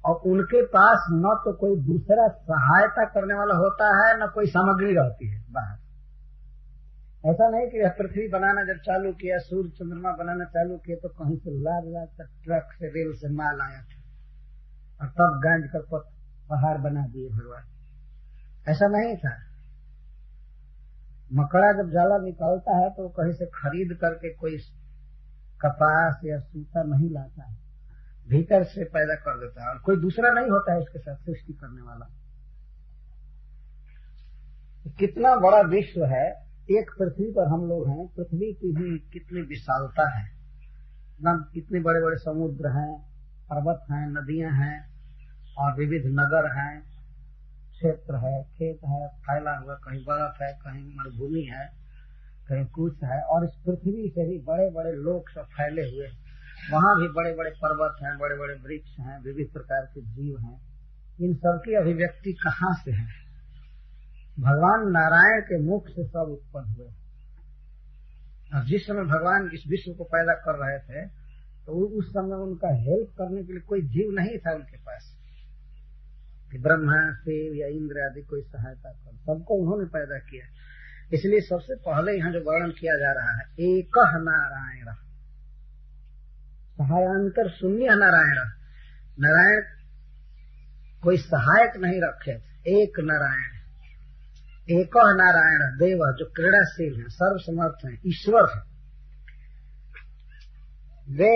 और उनके पास न तो कोई दूसरा सहायता करने वाला होता है न कोई सामग्री रहती है बाहर। ऐसा नहीं कि पृथ्वी बनाना जब चालू किया, सूर्य चंद्रमा बनाना चालू किया तो कहीं से लाद तक ट्रक से रेल से माल आया था और तब गांज कर पहाड़ बना दिए भगवान। ऐसा नहीं था। मकड़ा जब जाला निकालता है तो कहीं से खरीद करके कोई कपास या सूता नहीं लाता है, भीतर से पैदा कर देता है और कोई दूसरा नहीं होता है इसके साथ सृष्टि करने वाला। कितना बड़ा विश्व है, एक पृथ्वी पर हम लोग हैं। पृथ्वी की भी कितनी विशालता है, कितने बड़े बड़े समुद्र हैं, पर्वत हैं, नदियां हैं और विविध नगर हैं, क्षेत्र है, खेत है, फैला हुआ, कहीं बर्फ है, कहीं मरुभूमि है, कहीं कुछ है। और इस पृथ्वी से भी बड़े बड़े लोक सब फैले हुए, वहां भी बड़े बड़े पर्वत हैं, बड़े बड़े वृक्ष हैं, विविध प्रकार के जीव हैं। इन सबकी अभिव्यक्ति कहाँ से है? भगवान नारायण के मुख से सब उत्पन्न हुए। और जिस समय भगवान इस विश्व को पैदा कर रहे थे तो उस समय उनका हेल्प करने के लिए कोई जीव नहीं था उनके पास कि ब्रह्मा शिव या इंद्र आदि कोई सहायता कर। सबको उन्होंने पैदा किया। इसलिए सबसे पहले यहाँ जो वर्णन किया जा रहा है, एक नारायण, सहायांतर शून्य नारायण। नारायण कोई सहायक नहीं रखे थे, एक नारायण, एक नारायण देव जो क्रीड़ाशील है, सर्वसमर्थ है, ईश्वर है। वे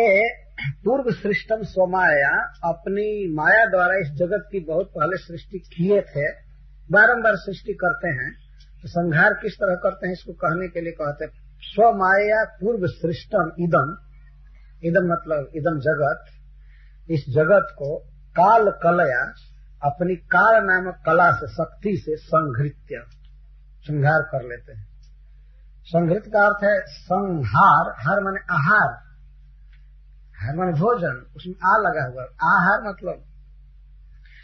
पूर्व सृष्टम स्वमाया, अपनी माया द्वारा इस जगत की बहुत पहले सृष्टि किए थे। बारंबार सृष्टि करते हैं तो संहार किस तरह करते हैं इसको कहने के लिए कहते हैं स्वमाया पूर्व सृष्टम इदम। इदम मतलब इदम जगत, इस जगत को काल कलया, अपनी काल नामक कला से, शक्ति से संहृत्य, संहार कर लेते हैं। संहृत का अर्थ है संहार, हर माने आहार, हर माने भोजन, उसमें आ लगा हुआ, आहार मतलब,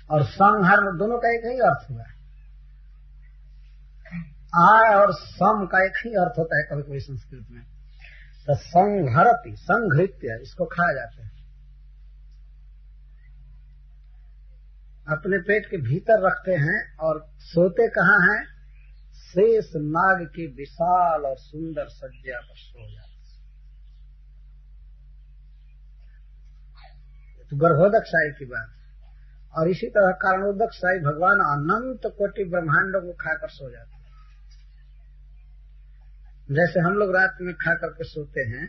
और संहार में दोनों का एक ही अर्थ हुआ। आ और सम का एक ही अर्थ होता है कभी कभी संस्कृत में। तो संहरति, संहृत्य, इसको खाया जाता है। अपने पेट के भीतर रखते हैं और सोते कहाँ हैं? शेष नाग की विशाल और सुंदर सज्जा पर सो जाते। तो गर्भोदकशाही की बात। और इसी तरह कारणोदकशाही भगवान अनंत कोटि ब्रह्मांडों को खाकर सो जाते हैं। जैसे हम लोग रात में खा करके सोते हैं,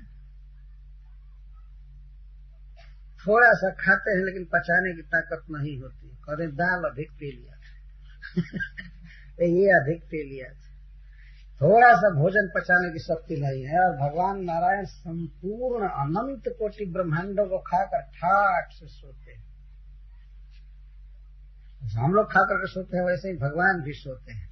थोड़ा सा खाते हैं लेकिन पचाने की ताकत नहीं होती। कहते दाल अधिक पी लिया ये अधिक पी लिया, थोड़ा सा भोजन पचाने की शक्ति नहीं है। और भगवान नारायण संपूर्ण अनंत कोटि ब्रह्मांडों को खाकर ठाक से सोते हैं। हम लोग खा करके सोते हैं वैसे ही भगवान भी सोते हैं।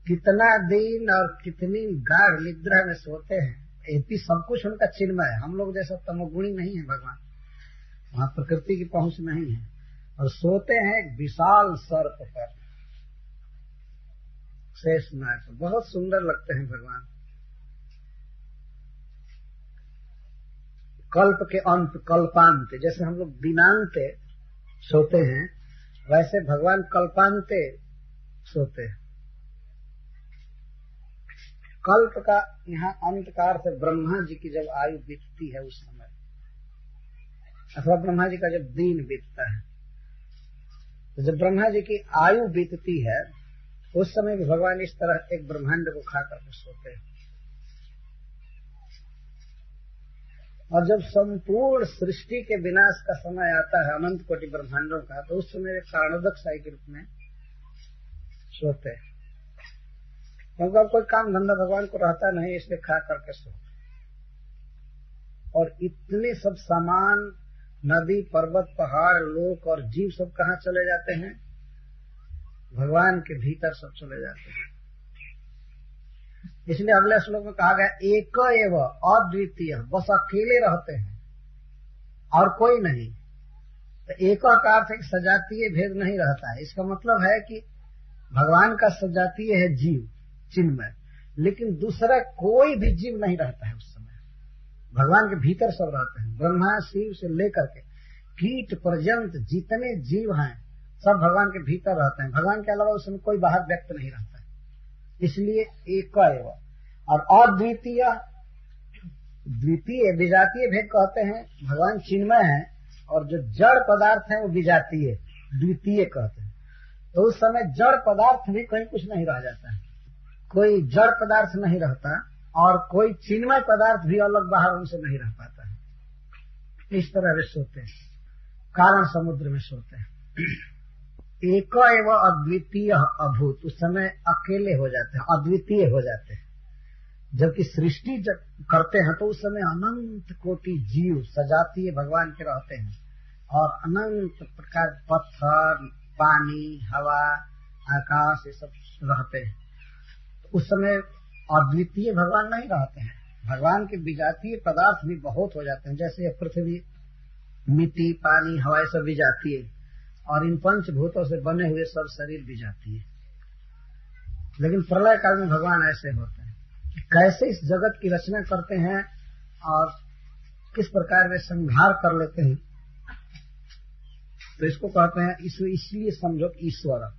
कितना दिन और कितनी गाढ़ निद्रा में सोते हैं, ये भी सब कुछ उनका चिन्मय है। हम लोग जैसा तमोगुणी नहीं है भगवान, वहां प्रकृति की पहुंच नहीं है। और सोते हैं एक विशाल सर्प पर, शेषनाग पर। बहुत सुंदर लगते हैं भगवान। कल्प के अंत, कल्पांत, जैसे हम लोग दिनांते सोते हैं वैसे भगवान कल्पांते सोते हैं। कल्प का यहाँ अंत का अर्थ है ब्रह्मा जी की जब आयु बीतती है उस समय, अथवा ब्रह्मा जी का जब दिन बीतता है। तो जब ब्रह्मा जी की आयु बीतती है उस समय भी भगवान इस तरह एक ब्रह्मांड को खा करके सोते हैं। और जब संपूर्ण सृष्टि के विनाश का समय आता है अनंत कोटि ब्रह्मांडों का, तो उस समय कारणोदकशाही के रूप में सोते हैं। क्योंकि अब कोई काम धंधा भगवान को रहता नहीं, इसलिए खा करके सोते। और इतने सब सामान, नदी, पर्वत, पहाड़, लोक और जीव सब कहाँ चले जाते हैं? भगवान के भीतर सब चले जाते हैं। इसलिए अगले श्लोक में कहा गया एक एव अद्वितीय, बस अकेले रहते हैं और कोई नहीं। तो एक का अर्थ है कि सजातीय भेद नहीं रहता है। इसका मतलब है कि भगवान का सजातीय है जीव, चिन्मय, लेकिन दूसरा कोई भी जीव नहीं रहता है उस समय। भगवान के भीतर सब रहते हैं, ब्रह्मा शिव से लेकर के कीट पर्यंत जितने जीव हैं सब भगवान के भीतर रहते हैं। भगवान के अलावा उसमें कोई बाहर व्यक्त नहीं रहता है, इसलिए एक एव। और अद्वितीय, द्वितीय विजातीय भेद कहते हैं। भगवान चिन्मय है और जो जड़ पदार्थ है वो विजातीय द्वितीय कहते हैं। तो उस समय जड़ पदार्थ भी कहीं कुछ नहीं रह जाता है, कोई जड़ पदार्थ नहीं रहता और कोई चिन्मय पदार्थ भी अलग बाहर उनसे नहीं रह पाता है। इस तरह वे सोते हैं, कारण समुद्र में सोते हैं। एक एव अद्वितीय अभूत, उस समय अकेले हो जाते हैं, अद्वितीय हो जाते हैं। जबकि सृष्टि जब करते हैं तो उस समय अनंत कोटि जीव सजातीय भगवान के रहते हैं और अनंत प्रकार पत्थर, पानी, हवा, आकाश ये सब रहते हैं। उस समय अद्वितीय भगवान नहीं रहते हैं, भगवान के विजातीय पदार्थ भी बहुत हो जाते हैं। जैसे पृथ्वी, मिट्टी, पानी, हवा सब विजातीय, और इन पंचभूतों से बने हुए सब शरीर विजातीय। लेकिन प्रलय काल में भगवान ऐसे होते हैं कि कैसे इस जगत की रचना करते हैं और किस प्रकार वे संहार कर लेते हैं। तो इसको कहते हैं इसलिए समझो कि ईश्वर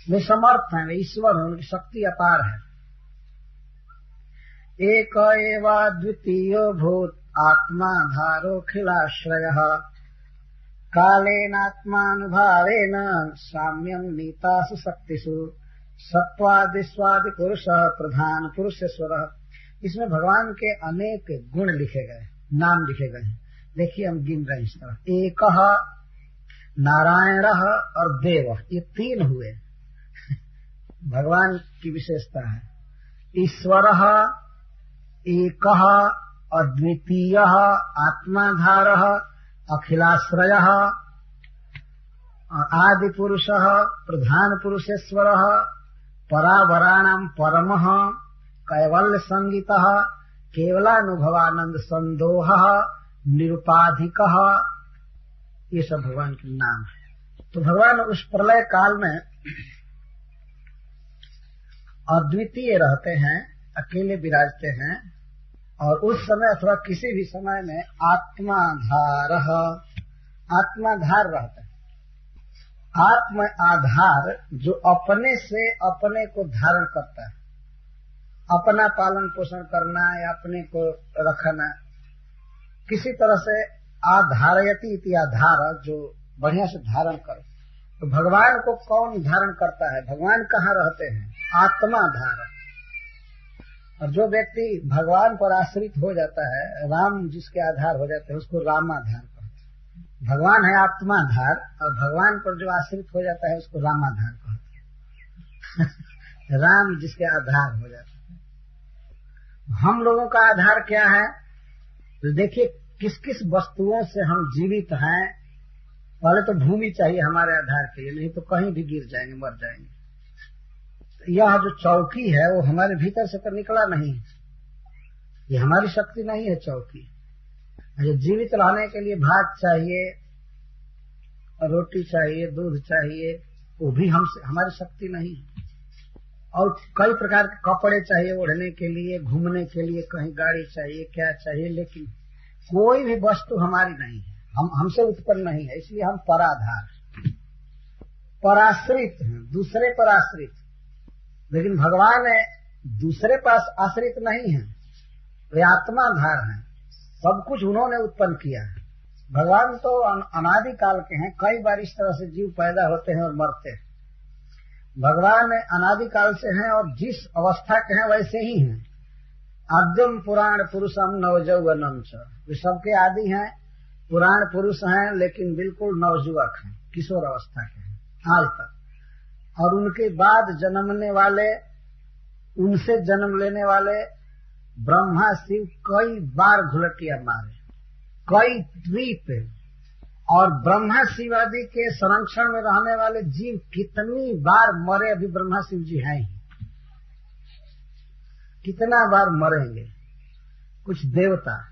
वे समर्थ हैं, वे ईश्वर हैं, उनकी शक्ति अपार है। एक एव द्वितीय भूत आत्मा धारो खिलाश्रयः कालेनात्मानुभावेन साम्यं नीतासु शक्तिषु सत्वादिस्वादि पुरुष प्रधान पुरुषेश्वर। इसमें भगवान के अनेक गुण लिखे गए, नाम लिखे गए हैं। देखिए हम गिन रहे हैं इस तरह। एक नारायण और देव, ये तीन हुए भगवान की विशेषता है। ईश्वर एक अद्वितीय आत्माधार अखिलाश्रय आदि पुरुष प्रधान पुरुषेश्वर परावराणाम परमः कैवल्य संगीत केवलानुभवानंद संदोह निरुपाधिक, ये सब भगवान के नाम है। तो भगवान उस प्रलय काल में अद्वितीय रहते हैं, अकेले विराजते हैं, और उस समय अथवा किसी भी समय में आत्माधार रहते हैं। आत्म आधार जो अपने से अपने को धारण करता है, अपना पालन पोषण करना या अपने को रखना, किसी तरह से आधारयति इति आधार, जो बढ़िया से धारण करे। तो भगवान को कौन धारण करता है? भगवान कहाँ रहते हैं? आत्माधार। और जो व्यक्ति भगवान पर आश्रित हो जाता है, राम जिसके आधार हो जाते हैं, उसको रामाधार कहते हैं। भगवान है आत्माधार और भगवान पर जो आश्रित हो जाता है उसको रामाधार कहते हैं। राम जिसके आधार हो जाता है। हम लोगों का आधार क्या है? तो देखिए किस किस वस्तुओं से हम जीवित हैं। पहले तो भूमि चाहिए हमारे आधार के लिए, नहीं तो कहीं भी गिर जाएंगे, मर जाएंगे। यह जो चौकी है वो हमारे भीतर से तो निकला नहीं, ये हमारी शक्ति नहीं है चौकी। जीवित रहने के लिए भात चाहिए, रोटी चाहिए, दूध चाहिए, वो भी हमारी शक्ति नहीं है। और कई प्रकार के कपड़े चाहिए ओढ़ने के लिए, घूमने के लिए, कहीं गाड़ी चाहिए, क्या चाहिए, लेकिन कोई भी वस्तु हमारी नहीं है, हमसे उत्पन्न नहीं है। इसलिए हम पराधार, पराश्रित हैं, दूसरे पर आश्रित। लेकिन भगवान दूसरे पास आश्रित नहीं है, वे आत्माधार हैं, सब कुछ उन्होंने उत्पन्न किया है। भगवान तो अनादि काल के हैं, कई बार इस तरह से जीव पैदा होते हैं और मरते हैं। भगवान अनादि काल से हैं और जिस अवस्था के हैं वैसे ही हैं। आद्यम पुराण पुरुषम नवजौवनम च, वे सबके आदि हैं, पुराण पुरुष हैं, लेकिन बिल्कुल नवजुवक हैं, किशोर अवस्था के हैं आज तक। और उनके बाद जन्मने वाले, उनसे जन्म लेने वाले ब्रह्मा शिव कई बार घुलटिया मारे, कई द्वीप, और ब्रह्मा शिव आदि के संरक्षण में रहने वाले जीव कितनी बार मरे, अभी ब्रह्मा शिव जी हैं ही, कितना बार मरेंगे कुछ देवता।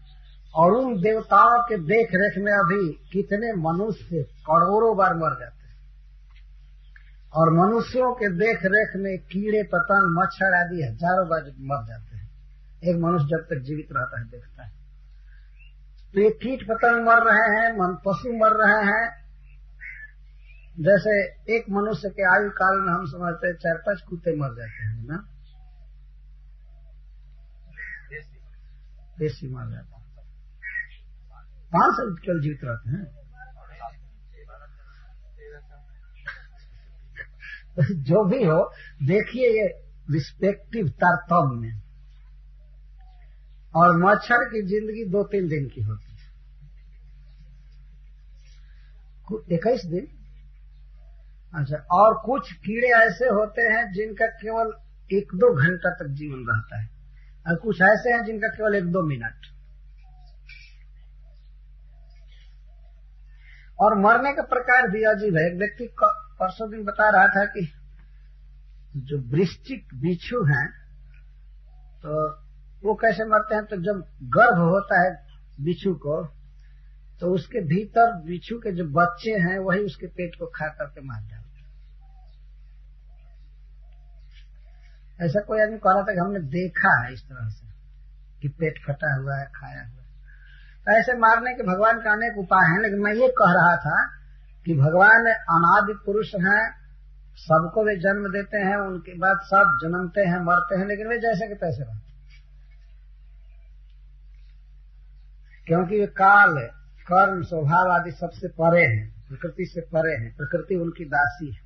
और उन देवताओं के देख रेख में अभी कितने मनुष्य करोड़ों बार मर जाते हैं। और मनुष्यों के देख रेख में कीड़े पतंग मच्छर आदि हजारों बार मर जाते हैं। एक मनुष्य जब तक जीवित रहता है देखता है। तो ये कीट पतंग मर रहे हैं, पशु मर रहे हैं। जैसे एक मनुष्य के आयु काल में हम समझते हैं 4-5 कुत्ते मर जाते हैं ना, देसी मर जाता है, 5 साल केवल जीवित रहते हैं। जो भी हो, देखिए ये रिस्पेक्टिव तारतम्य। और मच्छर की जिंदगी 2-3 दिन की होती है, 21 दिन। अच्छा, और कुछ कीड़े ऐसे होते हैं जिनका केवल 1-2 घंटा तक जीवन रहता है, और कुछ ऐसे हैं जिनका केवल 1-2 मिनट। और मरने का प्रकार भी अजीब है। एक व्यक्ति परसों दिन बता रहा था कि जो वृश्चिक बिच्छू हैं तो वो कैसे मरते हैं, तो जब गर्भ होता है बिच्छू को तो उसके भीतर बिच्छू के जो बच्चे हैं वही उसके पेट को खा करके मार डालते हैं। ऐसा कोई आदमी कह रहा था कि हमने देखा है इस तरह से कि पेट फटा हुआ है, खाया हुआ है। तो ऐसे मारने के भगवान का अनेक उपाय हैं, लेकिन मैं ये कह रहा था कि भगवान अनादि पुरुष हैं, सबको वे जन्म देते हैं, उनके बाद सब जन्मते हैं, मरते हैं, लेकिन वे जैसे के तैसे रहते हैं, क्योंकि वे काल, कर्म, स्वभाव आदि सबसे परे हैं, प्रकृति से परे हैं, प्रकृति उनकी दासी है।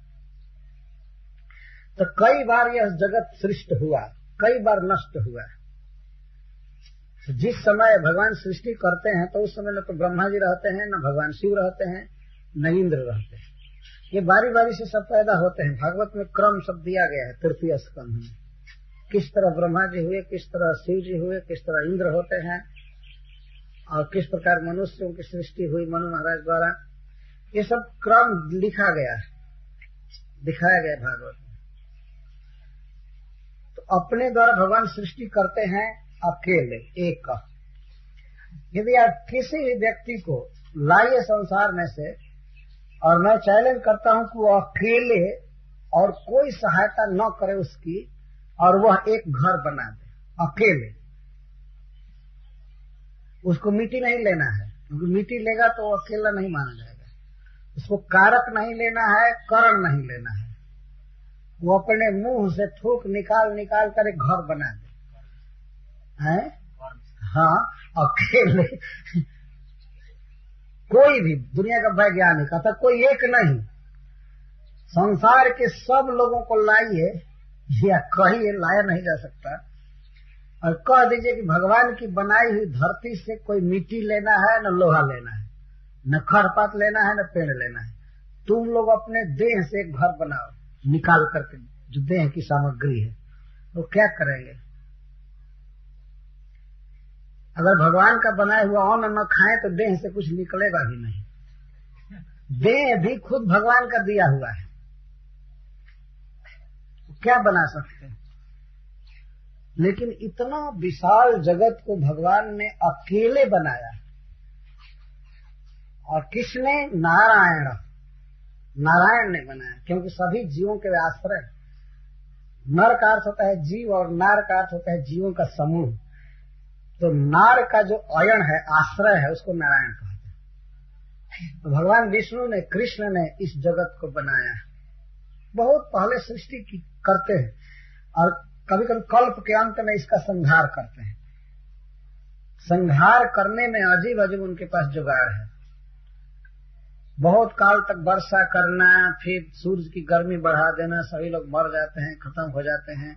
तो कई बार यह जगत सृष्ट हुआ, कई बार नष्ट हुआ। तो जिस समय भगवान सृष्टि करते हैं तो उस समय न तो ब्रह्मा जी रहते हैं, न भगवान शिव रहते हैं, न इंद्र रहते हैं, ये बारी बारी से सब पैदा होते हैं। भागवत में क्रम सब दिया गया है, तृतीय स्कंध में, किस तरह ब्रह्मा जी हुए, किस तरह शिव जी हुए, किस तरह इंद्र होते हैं, और किस प्रकार मनुष्यों की सृष्टि हुई मनु महाराज द्वारा। ये सब क्रम लिखा गया है, दिखाया गया भागवत में। तो अपने द्वारा भगवान सृष्टि करते हैं अकेले, एक। यदि आप किसी भी व्यक्ति को लाइए संसार में से, और मैं चैलेंज करता हूं कि वो अकेले और कोई सहायता न करे उसकी, और वह एक घर बना दे अकेले, उसको मिट्टी नहीं लेना है, क्योंकि मिट्टी लेगा तो वो अकेला नहीं माना जाएगा। उसको कारक नहीं लेना है, करण नहीं लेना है, वो अपने मुंह से थूक निकाल निकाल कर एक घर बना दे, हैं? हाँ, अकेले। कोई भी दुनिया का वैज्ञानिक अतः कोई एक नहीं, संसार के सब लोगों को लाइए या कहिए, लाया नहीं जा सकता, और कह दीजिए कि भगवान की बनाई हुई धरती से कोई मिट्टी लेना है, न लोहा लेना है, न खरपात लेना है, न पेड़ लेना है। तुम लोग अपने देह से एक घर बनाओ निकाल करके, जो देह की सामग्री है, तो क्या करेंगे? अगर भगवान का बनाया हुआ अन्न न खाएं तो देह से कुछ निकलेगा भी नहीं। देह भी खुद भगवान का दिया हुआ है, क्या बना सकते हैं? लेकिन इतना विशाल जगत को भगवान ने अकेले बनाया, और किसने? नारायण, नारायण ने बनाया, क्योंकि सभी जीवों के आश्रय। नर का अर्थ होता है जीव, और नार का अर्थ होता है जीवों का समूह। तो नार का जो अयन है, आश्रय है, उसको नारायण कहते हैं। तो भगवान विष्णु ने, कृष्ण ने इस जगत को बनाया, बहुत पहले सृष्टि की करते हैं, और कभी कभी कल्प के अंत में इसका संहार करते हैं। संहार करने में अजीब अजीब उनके पास जुगाड़ है। बहुत काल तक वर्षा करना, फिर सूरज की गर्मी बढ़ा देना, सभी लोग मर जाते हैं, खत्म हो जाते हैं।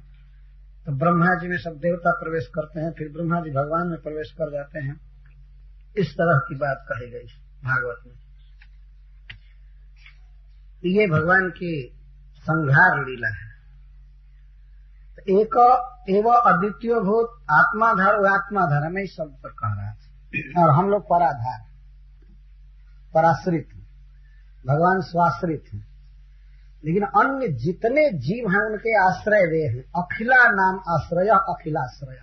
तो ब्रह्मा जी में सब देवता प्रवेश करते हैं, फिर ब्रह्मा जी भगवान में प्रवेश कर जाते हैं। इस तरह की बात कही गई भागवत में। ये भगवान की संहार लीला है। एक एवं अद्वितीय भूत आत्माधार, वो आत्माधार हमें इस शब्द पर कह रहा है, और हम लोग पराधार, पराश्रित, भगवान स्वाश्रित हैं। लेकिन अन्य जितने जीव हैं उनके आश्रय वे हैं। अखिला नाम आश्रय, अखिलाश्रय।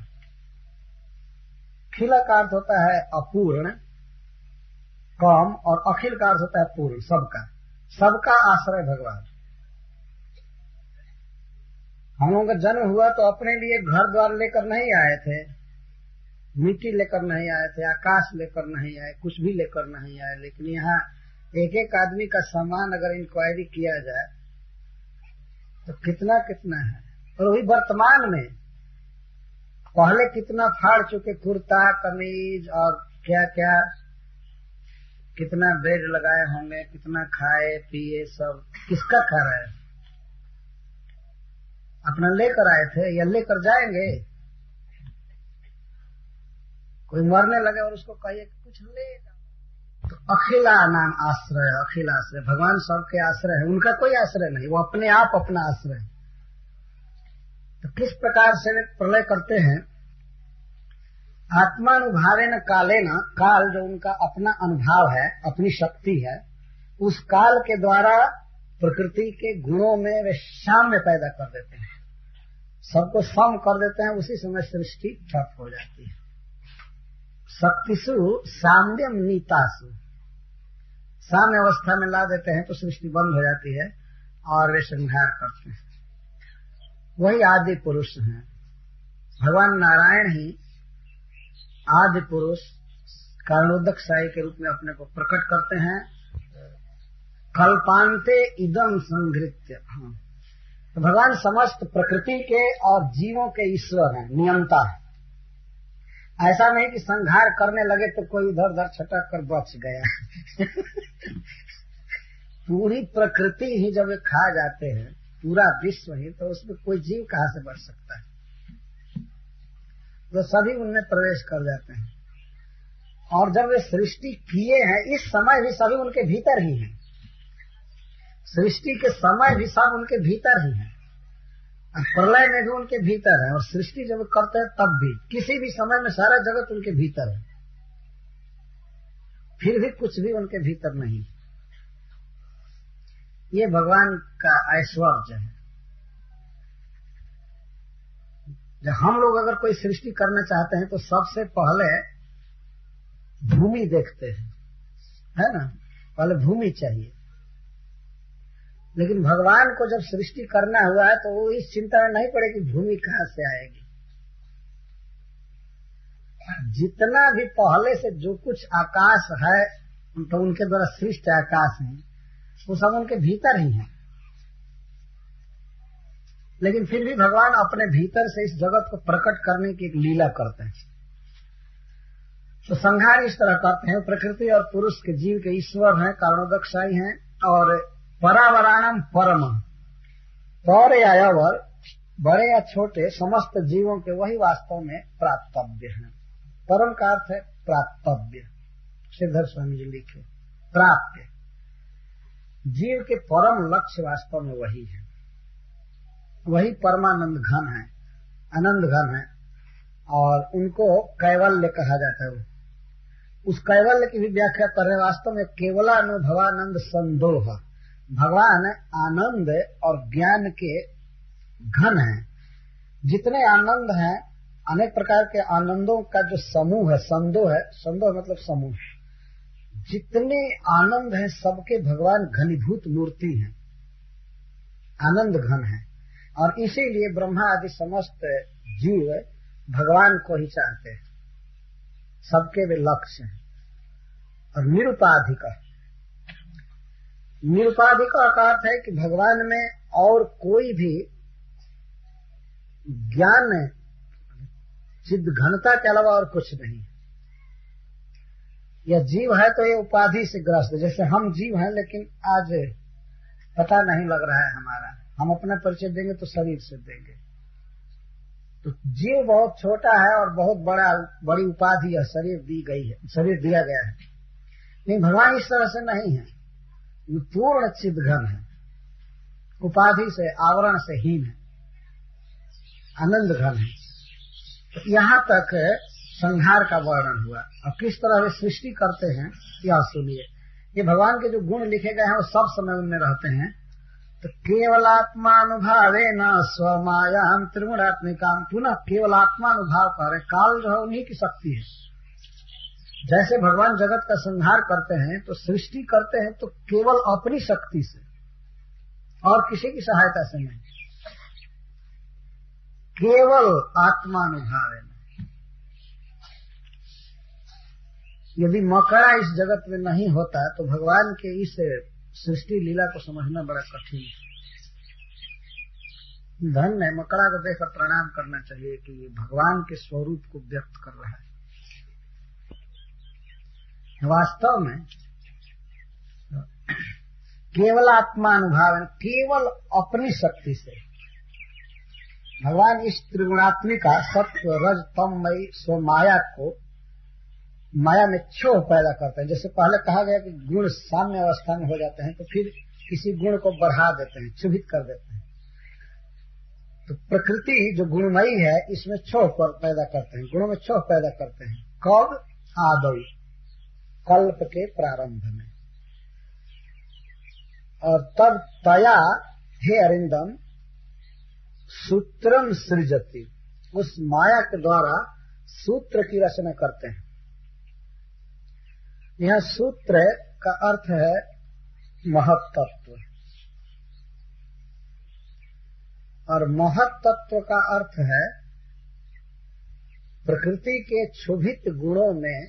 अखिला का अर्थ होता है अपूर्ण, कम, और अखिल का अर्थ होता है पूर्ण, सबका, सबका आश्रय भगवान। हम लोगों का जन्म हुआ तो अपने लिए घर द्वार लेकर नहीं आए थे, मिट्टी लेकर नहीं आए थे, आकाश लेकर नहीं आए, कुछ भी लेकर नहीं आए, लेकिन यहाँ एक एक आदमी का सामान अगर इंक्वायरी किया जाए तो कितना कितना है। और वही वर्तमान में पहले कितना फाड़ चुके, कुर्ता कमीज और क्या क्या, कितना बेड लगाए होंगे, कितना खाए पिए, सब किसका खा रहे हैं? अपना लेकर आए थे या लेकर जाएंगे? कोई मरने लगे और उसको कहिए कि कुछ ले जाओ। तो अखिला नाम आश्रय, अखिल आश्रय, भगवान सबके आश्रय है, उनका कोई आश्रय नहीं, वो अपने आप अपना आश्रय है। तो किस प्रकार से प्रलय करते हैं? आत्मानुभावेन कालेन, काल जो उनका अपना अनुभाव है, अपनी शक्ति है, उस काल के द्वारा प्रकृति के गुणों में वे साम्य पैदा कर देते हैं, सबको सम कर देते हैं। उसी समय सृष्टि ठप हो जाती है। शक्तिसु साम्यम नीतासु, साम्य अवस्था में ला देते हैं तो सृष्टि बंद हो जाती है और वे संहार करते हैं। वही आदि पुरुष हैं। भगवान नारायण ही आदि पुरुष कारणोदक साई के रूप में अपने को प्रकट करते हैं। कल्पांते इदम संघृत्य, तो भगवान समस्त प्रकृति के और जीवों के ईश्वर हैं, नियंता है। ऐसा नहीं कि संहार करने लगे तो कोई इधर उधर छटक कर बच गया। पूरी प्रकृति ही जब वे खा जाते हैं, पूरा विश्व ही, तो उसमें कोई जीव कहाँ से बच सकता है? तो सभी उनमें प्रवेश कर जाते हैं। और जब वे सृष्टि किए हैं, इस समय भी सभी उनके भीतर ही हैं। सृष्टि के समय भी सब उनके भीतर ही हैं, और प्रलय में भी उनके भीतर है, और सृष्टि जब करते हैं तब भी, किसी भी समय में सारा जगत उनके भीतर है, फिर भी कुछ भी उनके भीतर नहीं। ये भगवान का ऐश्वर्य है। जब हम लोग अगर कोई सृष्टि करना चाहते हैं तो सबसे पहले भूमि देखते हैं, है ना? पहले भूमि चाहिए। लेकिन भगवान को जब सृष्टि करना हुआ है तो वो इस चिंता में नहीं पड़े कि भूमि कहाँ से आएगी। जितना भी पहले से जो कुछ आकाश है, तो उनके द्वारा सृष्ट आकाश है, वो सब उनके भीतर ही है। लेकिन फिर भी भगवान अपने भीतर से इस जगत को प्रकट करने की एक लीला करते हैं। तो संहार इस तरह करते हैं। प्रकृति और पुरुष के जीव के ईश्वर हैं, कारणोदक साई हैं, और परावराणम परम, पर या अवर, बड़े या छोटे समस्त जीवों के वही वास्तव में प्राप्तव्य हैं। परम का अर्थ है प्राप्तव्य। श्रीधर स्वामी जी लिखे प्राप्य। जीव के परम लक्ष्य वास्तव में वही है, वही परमानंद घन है, आनंद घन है, और उनको कैवल्य कहा जाता है। उस कैवल्य की भी व्याख्या कर रहे। वास्तव में केवलानुभवानंद संदोह, भगवान आनंद और ज्ञान के घन हैं। जितने आनंद हैं, अनेक प्रकार के आनंदों का जो समूह है, संदोह है, संदोह मतलब समूह, जितने आनंद हैं सबके भगवान घनीभूत मूर्ति हैं, आनंद घन है। और इसीलिए ब्रह्मा आदि समस्त जीव भगवान को ही चाहते हैं, सबके वे लक्ष्य हैं। और निरुपाधिक, निरुपाधिक का अर्थ है कि भगवान में और कोई भी ज्ञान सिद्ध घनता के अलावा और कुछ नहीं। यह जीव है तो ये उपाधि से ग्रस्त है। जैसे हम जीव हैं, लेकिन आज पता नहीं लग रहा है हमारा, हम अपना परिचय देंगे तो शरीर से देंगे। तो जीव बहुत छोटा है और बहुत बड़ी उपाधि है, शरीर दी गई है, शरीर दिया गया है। लेकिन भगवान इस तरह से नहीं है, ये पूर्ण चिद घन है, उपाधि से आवरण से हीन है, आनंद घन है। तो यहाँ तक संहार का वर्णन हुआ। और किस तरह वे सृष्टि करते हैं यह सुनिए। ये भगवान के जो गुण लिखे गए हैं वो सब समय उनमें रहते हैं। तो केवलात्मानुभावेन स्वमायाम त्रिगुणात्मिकाम, पुनः केवलात्मानुभाव कर रहे। काल जो है उन्हीं की शक्ति है। जैसे भगवान जगत का संहार करते हैं तो सृष्टि करते हैं तो केवल अपनी शक्ति से और किसी की सहायता से नहीं, केवल आत्मानुभावेन। यदि मकड़ा इस जगत में नहीं होता तो भगवान के इस सृष्टि लीला को समझना बड़ा कठिन है। धन है, मकड़ा को देखकर प्रणाम करना चाहिए कि भगवान के स्वरूप को व्यक्त कर रहा है। वास्तव में केवल आत्मानुभाव, केवल अपनी शक्ति से भगवान इस त्रिगुणात्मिका सत्व रज तममयी स्व माया को माया में क्षोभ पैदा करते हैं। जैसे पहले कहा गया कि गुण साम्य अवस्था में हो जाते हैं तो फिर किसी गुण को बढ़ा देते हैं, क्षुभित कर देते हैं। तो प्रकृति जो गुणमयी है इसमें क्षोभ पैदा करते हैं, गुणों में क्षोभ पैदा करते हैं। कब? आदौ, कल्प के प्रारंभ में। और तब तया हे अरिंदम सूत्रम सृजति, उस माया के द्वारा सूत्र की रचना करते हैं। यह सूत्र का अर्थ है महत्तत्व, और महत्तत्व का अर्थ है प्रकृति के क्षुभित गुणों में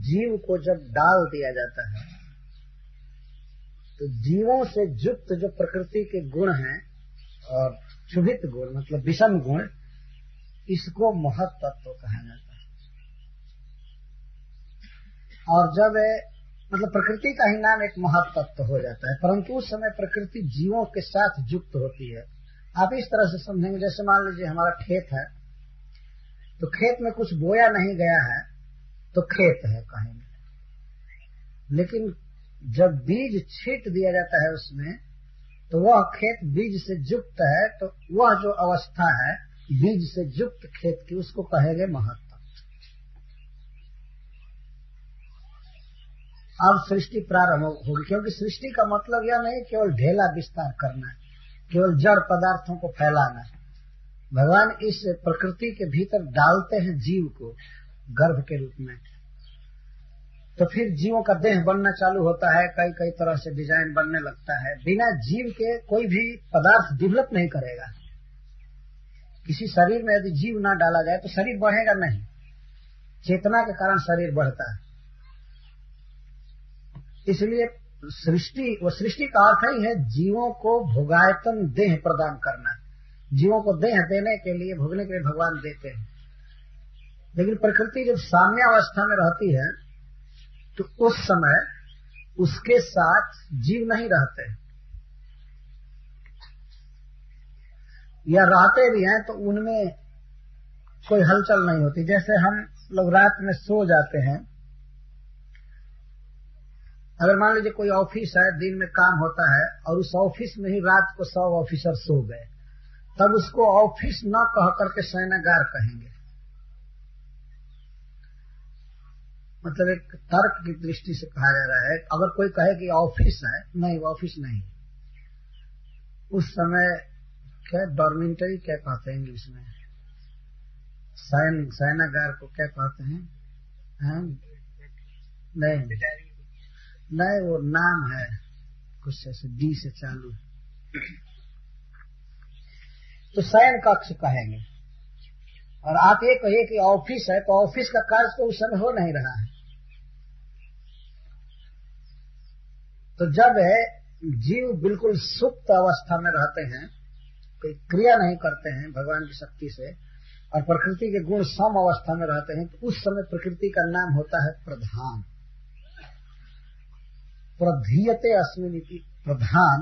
जीव को जब डाल दिया जाता है तो जीवों से युक्त जो प्रकृति के गुण हैं और क्षुभित गुण मतलब विषम गुण, इसको महत्तत्व कहा जाता है। और जब मतलब प्रकृति का ही नाम एक महत्तत्व हो जाता है, परंतु उस समय प्रकृति जीवों के साथ युक्त होती है। आप इस तरह से समझेंगे, जैसे मान लीजिए हमारा खेत है, तो खेत में कुछ बोया नहीं गया है तो खेत है कहेंगे, लेकिन जब बीज छींट दिया जाता है उसमें तो वह खेत बीज से युक्त है, तो वह जो अवस्था है बीज से युक्त खेत की उसको कहेंगे महत्तत्व। अब सृष्टि प्रारंभ होगी, क्योंकि सृष्टि का मतलब यह नहीं केवल ढेला विस्तार करना है, केवल जड़ पदार्थों को फैलाना है। भगवान इस प्रकृति के भीतर डालते हैं जीव को गर्भ के रूप में, तो फिर जीवों का देह बनना चालू होता है, कई कई तरह से डिजाइन बनने लगता है। बिना जीव के कोई भी पदार्थ डेवलप नहीं करेगा। किसी शरीर में यदि जीव ना डाला जाए तो शरीर बढ़ेगा नहीं, चेतना के कारण शरीर बढ़ता है। इसलिए सृष्टि का अर्थ ही है जीवों को भोगायतन देह प्रदान करना। जीवों को देह देने के लिए, भोगने के लिए भगवान देते हैं। लेकिन प्रकृति जब साम्य अवस्था में रहती है तो उस समय उसके साथ जीव नहीं रहते, या रहते भी हैं तो उनमें कोई हलचल नहीं होती। जैसे हम लोग रात में सो जाते हैं, अगर मान लीजिए कोई ऑफिस है, दिन में काम होता है और उस ऑफिस में ही रात को 100 ऑफिसर सो गए, तब उसको ऑफिस न कह करके शयनागार कहेंगे। मतलब एक तर्क की दृष्टि से कहा जा रहा है। अगर कोई कहे कि ऑफिस है, नहीं वो ऑफिस नहीं, उस समय क्या डॉर्मेंटरी क्या कहते हैं इंग्लिश में, शयनागार को क्या कहते हैं? नहीं वो नाम है कुछ ऐसे डी से चालू, तो शयन कक्ष कहेंगे। और आप ये कहिए कि ऑफिस है, तो ऑफिस का कार्य तो उस समय हो नहीं रहा है। तो जब जीव बिल्कुल सुप्त अवस्था में रहते हैं, कोई क्रिया नहीं करते हैं भगवान की शक्ति से, और प्रकृति के गुण सम अवस्था में रहते हैं, तो उस समय प्रकृति का नाम होता है प्रधान। प्रधीयते अस्मिनिति प्रधान,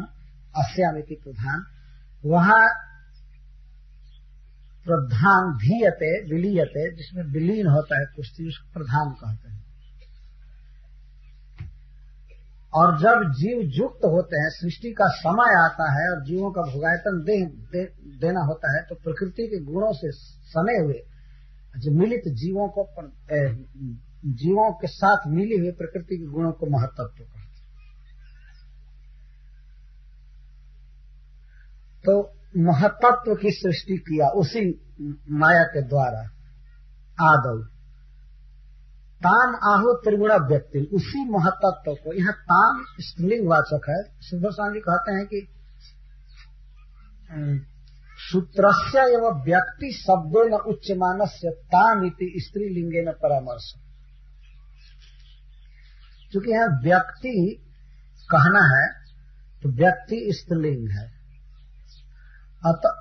अस्यामिति प्रधान। वहां प्रधान धीयते विलीयते, जिसमें विलीन होता है कुछ चीज, उसको प्रधान कहते हैं। और जब जीव युक्त होते हैं, सृष्टि का समय आता है और जीवों का भोगायतन देना होता है, तो प्रकृति के गुणों से सने हुए जो मिलित जीवों को, जीवों के साथ मिली हुई प्रकृति के गुणों को महत्तत्व कहते हैं। तो महत्तत्व की सृष्टि किया उसी माया के द्वारा। आदौ ताम आहु त्रिगुण व्यक्ति, उसी महत्तत्व को, यहाँ ताम स्त्रीलिंग वाचक है। सिद्धोस्वामी जी कहते हैं कि सूत्रस्य एवं व्यक्ति शब्देन उच्यमानस्य ताम इति स्त्रीलिंगेन परामर्श। क्योंकि यहाँ व्यक्ति कहना है तो व्यक्ति स्त्रीलिंग है, अतः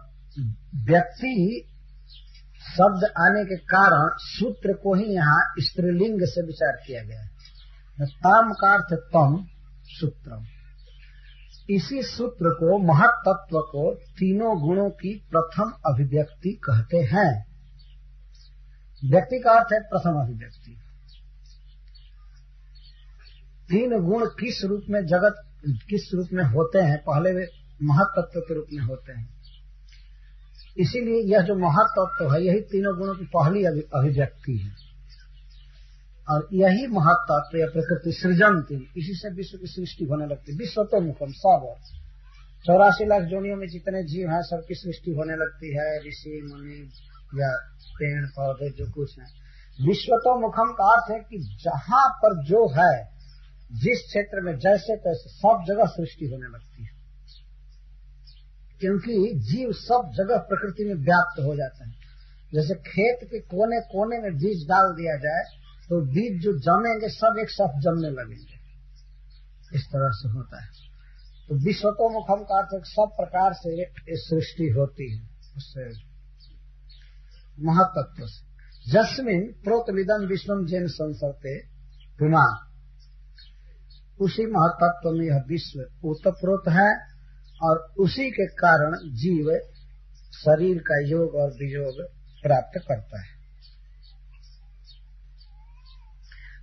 व्यक्ति शब्द आने के कारण सूत्र को ही यहाँ स्त्रीलिंग से विचार किया गया है। ताम का अर्थ तम सूत्रम। इसी सूत्र को महत् तत्व को तीनों गुणों की प्रथम अभिव्यक्ति कहते हैं। व्यक्ति का अर्थ है प्रथम अभिव्यक्ति। तीन गुण किस रूप में जगत किस रूप में होते हैं, पहले वे महत् तत्व के रूप में होते हैं। इसीलिए यह जो महत् तत्व है यही तीनों गुणों की पहली अभिव्यक्ति है, और यही महत् तत्व या प्रकृति सृजनती, इसी से विश्व की सृष्टि होने लगती है। विश्व तो मुखम सब 84 लाख जोनियों में जितने जीव हैं सबकी सृष्टि होने लगती है, ऋषि मुनि या पेड़ पौधे जो कुछ है। विश्व तो मुखम का अर्थ है कि जहां पर जो है, जिस क्षेत्र में जैसे तैसे सब जगह सृष्टि होने लगती है, क्योंकि जीव सब जगह प्रकृति में व्याप्त हो जाता है। जैसे खेत के कोने कोने में बीज डाल दिया जाए तो बीज जो जमेंगे सब एक साथ जमने लगेंगे, इस तरह से होता है। तो विश्वतोमुखम का अर्थ सब प्रकार से सृष्टि होती है उससे महत्त्व से। जस्मिन प्रोतविदम विश्वम जैन संसरते पुमान, उसी महत्त्व में यह विश्व ओतप्रोत है और उसी के कारण जीव शरीर का योग और वियोग प्राप्त करता है।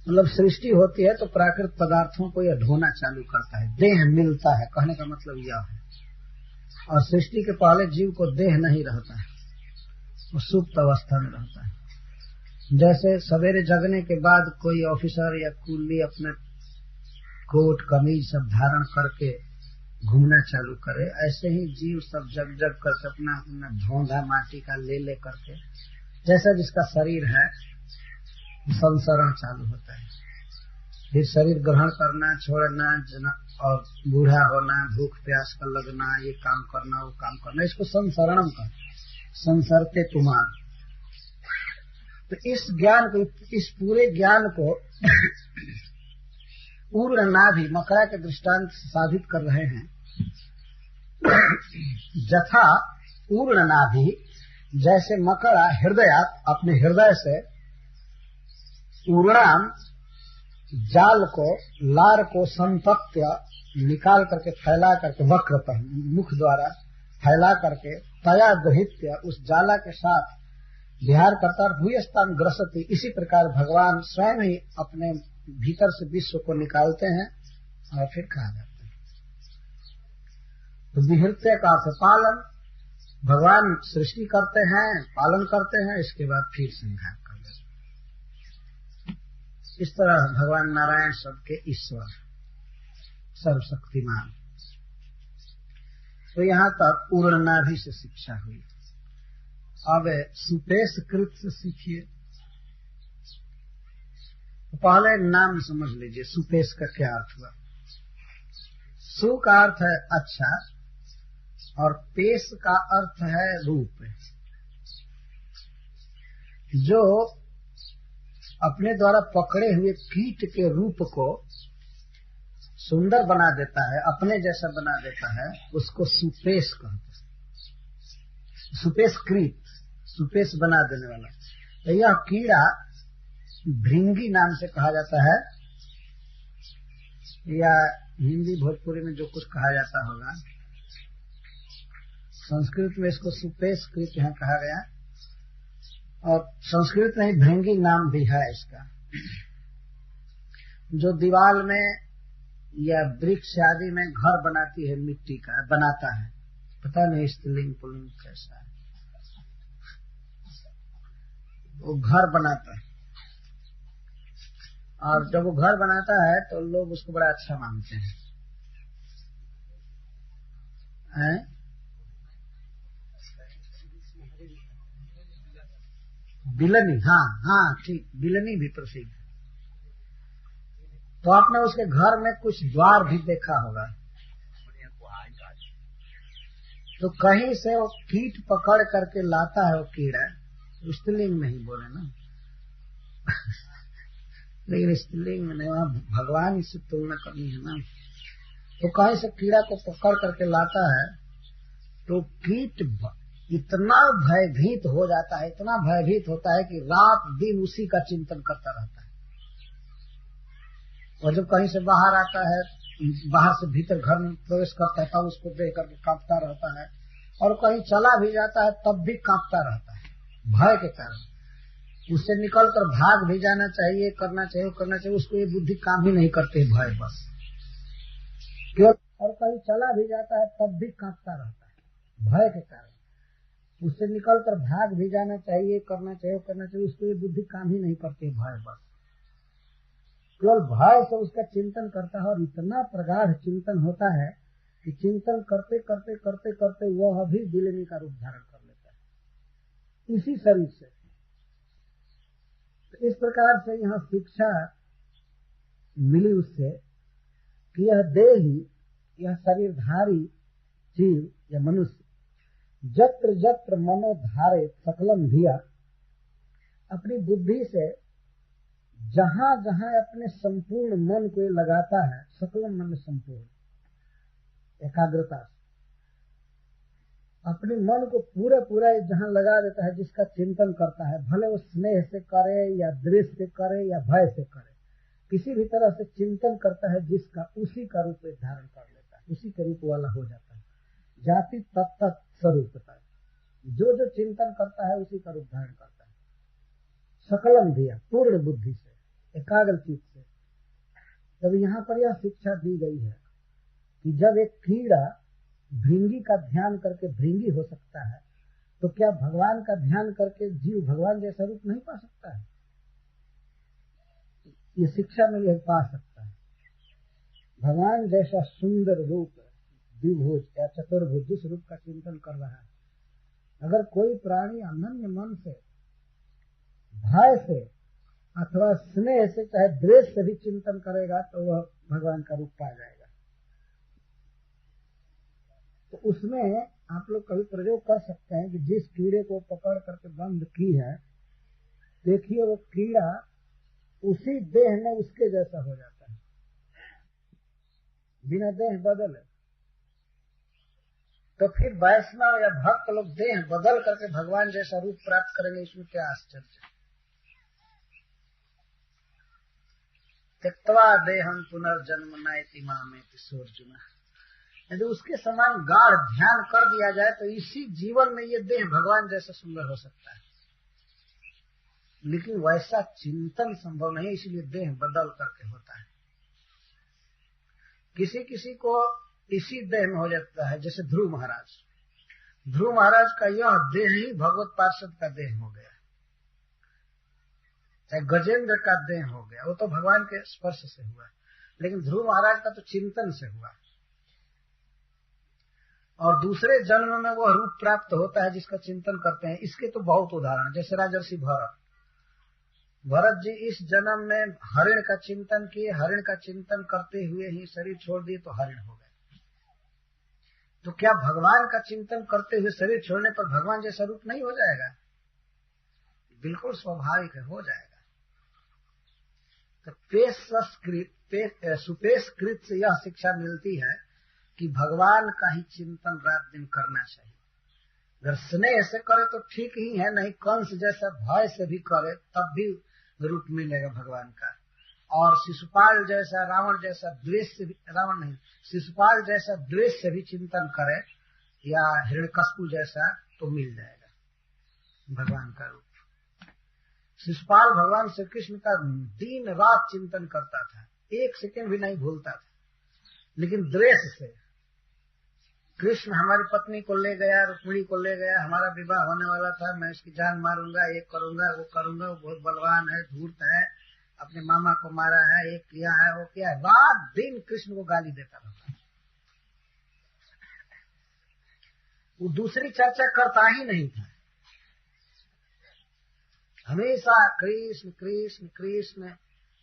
मतलब सृष्टि होती है तो प्राकृतिक पदार्थों को यह ढोना चालू करता है, देह मिलता है, कहने का मतलब यह है। और सृष्टि के पहले जीव को देह नहीं रहता है, वो सुप्त अवस्था में रहता है। जैसे सवेरे जगने के बाद कोई ऑफिसर या कुली अपने कोट कमीज सब धारण करके घूमना चालू करे, ऐसे ही जीव सब जग जग करके अपना अपना ढोंढा माटी का ले करके, जैसा जिसका शरीर है संसरण चालू होता है। फिर शरीर ग्रहण करना, छोड़ना और बूढ़ा होना, भूख प्यास का लगना, ये काम करना वो काम करना, इसको संसरणम का संसरते तुमान। तो इस ज्ञान को, इस पूरे ज्ञान को पूर्ण नाभि मकड़ा के दृष्टांत से साबित कर रहे हैं। जथा पूर्ण नाभि, जैसे मकड़ा हृदयात अपने हृदय से पूर्णाम जाल को, लार को संतत्य निकाल करके फैला करके वक्र पर मुख द्वारा फैला करके तया गृहित्य उस जाला के साथ विहार करता और भूयस्थान ग्रसती, इसी प्रकार भगवान स्वयं ही अपने भीतर से विश्व को निकालते हैं और फिर खा जाते हैं। तो विहृत्य का अर्थ पालन, भगवान सृष्टि करते हैं, पालन करते हैं, इसके बाद फिर संहार कर देते हैं। इस तरह भगवान नारायण सबके ईश्वर, सर्वशक्तिमान। तो यहाँ तक पूर्ण नाभि से शिक्षा हुई। अब सुपेश कृत से सीखिए। तो पहले नाम समझ लीजिए, सुपेश का क्या अर्थ हुआ। सु का अर्थ है अच्छा और पेश का अर्थ है रूप। जो अपने द्वारा पकड़े हुए कीट के रूप को सुंदर बना देता है, अपने जैसा बना देता है, उसको सुपेश कहते हैं। सुपेश कृत, सुपेश बना देने वाला। तो यह कीड़ा भृंगी नाम से कहा जाता है, या हिंदी भोजपुरी में जो कुछ कहा जाता होगा, संस्कृत में इसको सुपेश कृत यहाँ कहा गया, और संस्कृत में ही भृंगी नाम भी है इसका। जो दीवार में या वृक्ष आदि में घर बनाती है, मिट्टी का बनाता है, पता नहीं स्त्रीलिंग पुल्लिंग कैसा है, वो घर बनाता है। और जब वो घर बनाता है तो लोग उसको बड़ा अच्छा मानते हैं। बिलनी, हाँ ठीक, बिलनी भी प्रसिद्ध है। तो आपने उसके घर में कुछ द्वार भी देखा होगा। तो कहीं से वो कीट पकड़ करके लाता है वो कीड़ा, स्त्रीलिंग नहीं बोले ना, लेकिन स्त्रीलिंग में वहां भगवान से तुलना करनी है ना। तो कहीं से कीड़ा को पकड़ करके लाता है तो कीट इतना भयभीत हो जाता है, इतना भयभीत होता है कि रात दिन उसी का चिंतन करता रहता है। और जब कहीं से बाहर आता है, बाहर से भीतर घर में प्रवेश करता है, तब उसको देख करके कांपता रहता है। और कहीं चला भी जाता है तब भी कांपता रहता है भय के कारण। उससे निकलकर भाग भी जाना चाहिए, करना चाहिए, उसको ये बुद्धि काम ही नहीं करते, भय बस क्यों। और कहीं चला भी जाता है तब भी कांपता रहता है भय के कारण। उससे निकलकर भाग भी जाना चाहिए, करना चाहिए, उसको ये बुद्धि काम ही नहीं करती, भय बस केवल भय से उसका चिंतन करता है। और इतना प्रगाढ़ चिंतन होता है कि चिंतन करते करते करते करते वह अभी बिलनी का रूप धारण कर लेता है इसी शरीर से। तो इस प्रकार से यहाँ शिक्षा मिली उससे कि यह देही, यह शरीरधारी जीव या मनुष्य जत्र जत्र मनोधारे सकलम धिया, अपनी बुद्धि से जहां जहां अपने संपूर्ण मन को लगाता है, सकलम मन संपूर्ण एकाग्रता से अपने मन को पूरा पूरा जहां लगा देता है, जिसका चिंतन करता है, भले वो स्नेह से करे या द्वेष से करे या भय से करे, किसी भी तरह से चिंतन करता है जिसका, उसी का रूप धारण कर लेता है, उसी के रूप वाला हो जाता है। जाति तत्त स्वरूपता, जो जो चिंतन करता है उसी का रूप धारण करता है। सकलम धिया, पूर्ण बुद्धि से, एकाग्र चित्त से। तब यहाँ पर यह शिक्षा दी गई है कि जब एक कीड़ा भृंगी का ध्यान करके भृंगी हो सकता है, तो क्या भगवान का ध्यान करके जीव भगवान जैसा रूप नहीं पा सकता है? ये शिक्षा में यह पा सकता है। भगवान जैसा सुंदर रूप, द्विभुज या चतुर्भुज, जिस रूप का चिंतन कर रहा है, अगर कोई प्राणी अनन्य मन से, भय से अथवा स्नेह से, चाहे द्वेष से भी चिंतन करेगा, तो वह भगवान का रूप पा जाएगा। तो उसमें आप लोग कभी प्रयोग कर सकते हैं कि जिस कीड़े को पकड़ करके बंद की है, देखिए वो कीड़ा उसी देह में उसके जैसा हो जाता है, बिना देह बदले। तो फिर वैष्णव या भक्त लोग देह बदल करके भगवान जैसा रूप प्राप्त करेंगे, इसमें क्या आश्चर्य। त्यक्त्वा देहं पुनर्जन्म नयति मामेति सोऽर्जुन। यदि उसके समान गाढ़ ध्यान कर दिया जाए तो इसी जीवन में ये देह भगवान जैसा सुंदर हो सकता है, लेकिन वैसा चिंतन संभव नहीं, इसलिए देह बदल करके होता है। किसी किसी को इसी देह में हो जाता है, जैसे ध्रुव महाराज। ध्रुव महाराज का यह देह ही भगवत पार्षद का देह हो गया, चाहे गजेंद्र का देह हो गया, वो तो भगवान के स्पर्श से हुआ, लेकिन ध्रुव महाराज का तो चिंतन से हुआ। और दूसरे जन्म में वह रूप प्राप्त होता है जिसका चिंतन करते हैं। इसके तो बहुत उदाहरण, जैसे राजर्षि भरत जी इस जन्म में हरिण का चिंतन किए, हरिण का चिंतन करते हुए ही शरीर छोड़ दिए तो हरिण हो गए। तो क्या भगवान का चिंतन करते हुए शरीर छोड़ने पर भगवान जैसा रूप नहीं हो जाएगा? बिल्कुल स्वाभाविक है, हो जाएगा। तो सुपेशकृत से यह शिक्षा मिलती है कि भगवान का ही चिंतन रात दिन करना चाहिए। अगर स्नेह से करे तो ठीक ही है, नहीं कंस जैसा भय से भी करे तब भी रूप मिलेगा भगवान का। और शिशुपाल जैसा, रावण जैसा द्वेष से भी, रावण नहीं, शिशुपाल जैसा द्वेष से भी चिंतन करे, या हिरण्यकश्यप जैसा, तो मिल जाएगा भगवान का रूप। शिशुपाल भगवान श्री कृष्ण का दिन रात चिंतन करता था, एक सेकंड भी नहीं भूलता था, लेकिन द्वेष से, कृष्ण हमारी पत्नी को ले गया, रुक्मिणी को ले गया, हमारा विवाह होने वाला था, मैं इसकी जान मारूंगा, ये करूंगा, वो बहुत बलवान है, धूर्त है, अपने मामा को मारा है, ये किया है, वो किया है, रात दिन कृष्ण को गाली देता रहता। वो दूसरी चर्चा करता ही नहीं था, हमेशा कृष्ण कृष्ण कृष्ण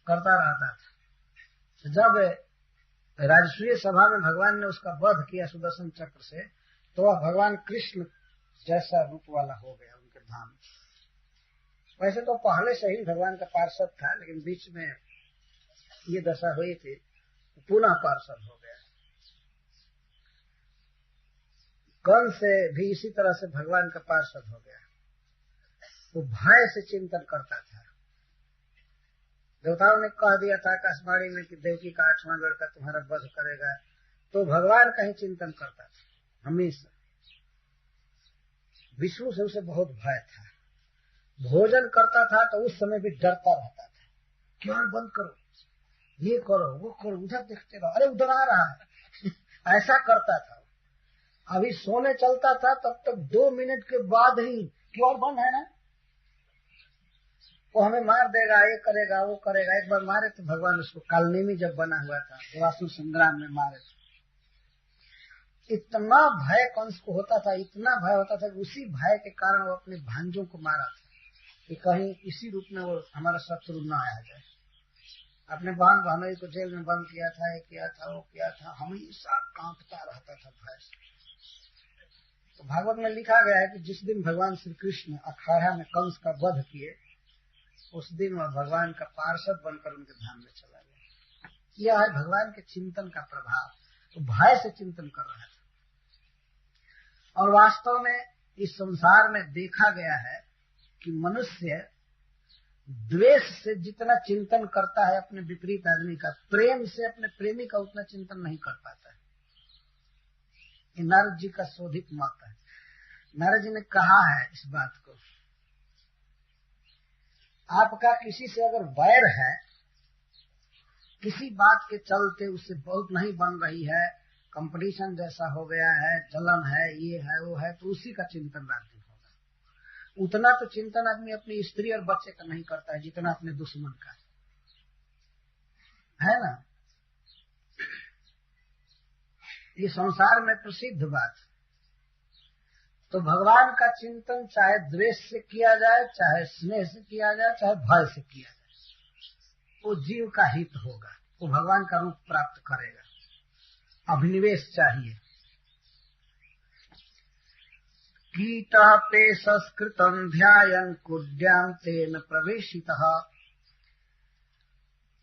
करता रहता था। जब राजसूय सभा में भगवान ने उसका वध किया सुदर्शन चक्र से, तो वह भगवान कृष्ण जैसा रूप वाला हो गया उनके धाम। वैसे तो पहले से ही भगवान का पार्षद था, लेकिन बीच में ये दशा हुई थी, पुनः पार्षद हो गया। कंस से भी इसी तरह से भगवान का पार्षद हो गया। वो भय से चिंतन करता था। देवताओं ने कह दिया था आकाशवाणी में कि देवकी का 8वां लड़का तुम्हारा वध करेगा, तो भगवान का ही चिंतन करता था हमेशा। विष्णु से उसे बहुत भय था। भोजन करता था तो उस समय भी डरता रहता था, क्यों बंद करो, ये करो, वो करो, उधर देखते रहो, अरे उधर आ रहा है ऐसा करता था। अभी सोने चलता था तब तक 2 मिनट के बाद ही क्यों बंद है ना, वो हमें मार देगा, ये करेगा, वो करेगा। एक बार मारे तो भगवान उसको कालनेमी जब बना हुआ था देवासुर संग्राम में मारे थे। इतना भय कंस को होता था, इतना भय होता था कि उसी भय के कारण वो अपने भांजों को मारा था कि कहीं इसी रूप में वो हमारा शत्रु न आ जाए। अपने बहन भानोई को जेल में बंद किया था, ये किया था, वो किया था, हमेशा कांपता रहता था भय से। तो भागवत में लिखा गया है कि जिस दिन भगवान श्री कृष्ण अखाड़ा में कंस का वध किए, उस दिन वह भगवान का पार्षद बनकर उनके धाम में चला गया। यह है भगवान के चिंतन का प्रभाव। तो भय से चिंतन कर रहा था। और वास्तव में इस संसार में देखा गया है कि मनुष्य द्वेष से जितना चिंतन करता है अपने विपरीत आदमी का, प्रेम से अपने प्रेमी का उतना चिंतन नहीं कर पाता है। ये नारद जी का शोधित मत है। नारद जी ने कहा है इस बात को, आपका किसी से अगर वैर है, किसी बात के चलते उससे बहुत नहीं बन रही है, कंपटीशन जैसा हो गया है, जलन है, ये है, वो है, तो उसी का चिंतन रात दिन होगा। उतना तो चिंतन आदमी अपनी स्त्री और बच्चे का नहीं करता है जितना अपने दुश्मन का है ना। ये संसार में प्रसिद्ध बात। तो भगवान का चिंतन चाहे द्वेष से किया जाए, चाहे स्नेह से किया जाए, चाहे भय से किया जाए, वो जीव का हित होगा, वो भगवान का रूप प्राप्त करेगा। अभिनिवेश चाहिए। कीटः पेशस्कृतं ध्यायन् कुड्यां तेन प्रवेशितः।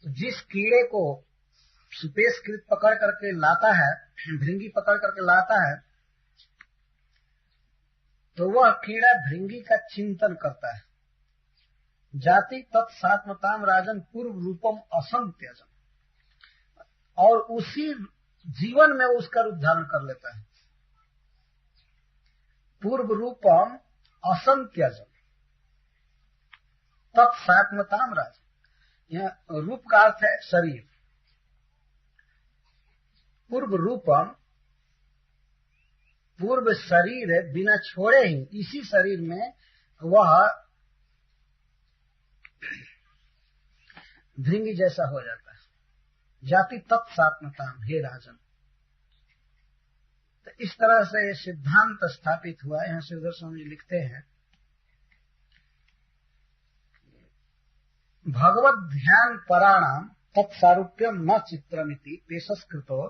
जिस कीड़े को सुपेशकृत पकड़ करके लाता है, भृंगी पकड़ करके लाता है, तो वह कीड़ा भृंगी का चिंतन करता है। जाति तत्सात्मताम राजन पूर्व रूपम असंत्यजम, और उसी जीवन में उसका रूप धारण कर लेता है। पूर्व रूपम असंत्यजम तत्सात्मताम राजन, यह रूप का अर्थ है शरीर। पूर्व रूपम, पूर्व शरीर बिना छोड़े ही इसी शरीर में वह भृंगी जैसा हो जाता है। जाति तत्सात्मताम, हे राजन। तो इस तरह से ये सिद्धांत स्थापित हुआ। यहाँ श्रीधर स्वामी जी लिखते हैं, भगवत ध्यान पराणाम तत्सारूप्यम न चित्रमिति पेशस्कृतो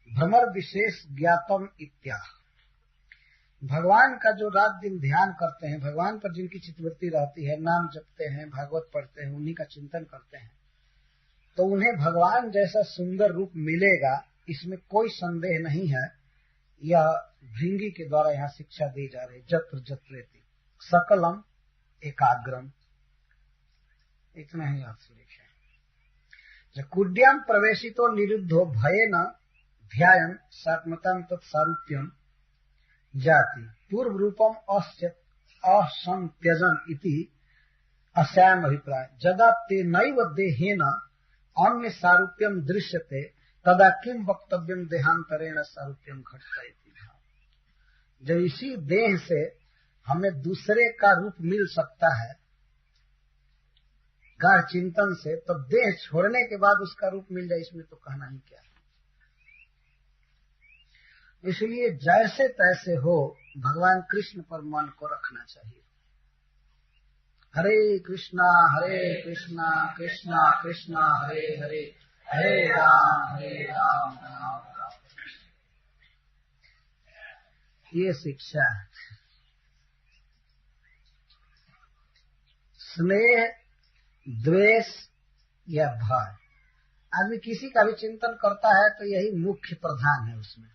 भ्रमर विशेष ज्ञातम इत्याह। भगवान का जो रात दिन ध्यान करते हैं, भगवान पर जिनकी चित्तवृत्ति रहती है, नाम जपते हैं, भागवत पढ़ते हैं, उन्हीं का चिंतन करते हैं, तो उन्हें भगवान जैसा सुंदर रूप मिलेगा, इसमें कोई संदेह नहीं है। यह भृंगी के द्वारा यहाँ शिक्षा दी जा रही। जत्र जत्रेति सकलम एकाग्रम, इतना ही अर्थ लिखे। जब कुड्याम प्रवेशितो निरुद्धो भयेन ध्यायन् सात्मतां तत्सारूप्यम जाति पूर्व रूपम असंत्यजन इति अस्याम अभिप्राय। जदा ते नैव देहेन अन्य सारूप्यम दृश्यते तदा किम वक्तव्यम देहांतरेण सारूप्यम घटते। जब इसी देह से हमें दूसरे का रूप मिल सकता है गाढ़ चिंतन से, तब देह छोड़ने के बाद उसका रूप मिल जाए, इसमें तो कहना ही क्या है। इसलिए जैसे तैसे हो भगवान कृष्ण पर मन को रखना चाहिए। हरे कृष्णा कृष्णा कृष्णा हरे हरे, हरे राम राम राम। ये शिक्षा है। स्नेह, द्वेष या भय, आदमी किसी का भी चिंतन करता है तो यही मुख्य प्रधान है उसमें।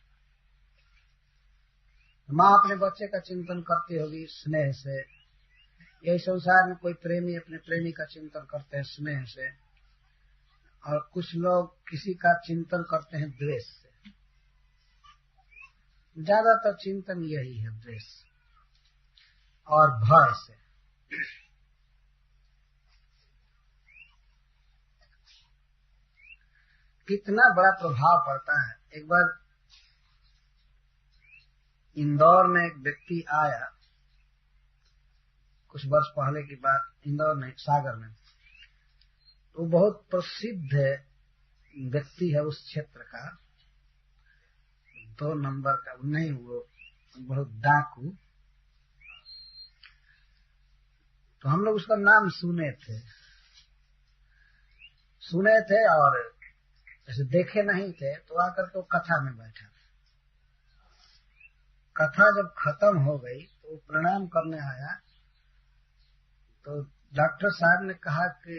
माँ अपने बच्चे का चिंतन करती होगी स्नेह से, यही संसार में कोई प्रेमी अपने प्रेमी का चिंतन करते हैं स्नेह से, और कुछ लोग किसी का चिंतन करते हैं द्वेष से। ज्यादातर चिंतन यही है, द्वेष और भय से। कितना बड़ा प्रभाव पड़ता है। एक बार इंदौर में एक व्यक्ति आया, कुछ वर्ष पहले की बात, इंदौर में सागर में, वो बहुत प्रसिद्ध व्यक्ति है उस क्षेत्र का, 2 नंबर का नहीं, वो बहुत डाकू। तो हम लोग उसका नाम सुने थे और जैसे देखे नहीं थे, तो आकर के वो कथा में बैठा। कथा जब खत्म हो गई तो वो प्रणाम करने आया, तो डॉक्टर साहब ने कहा कि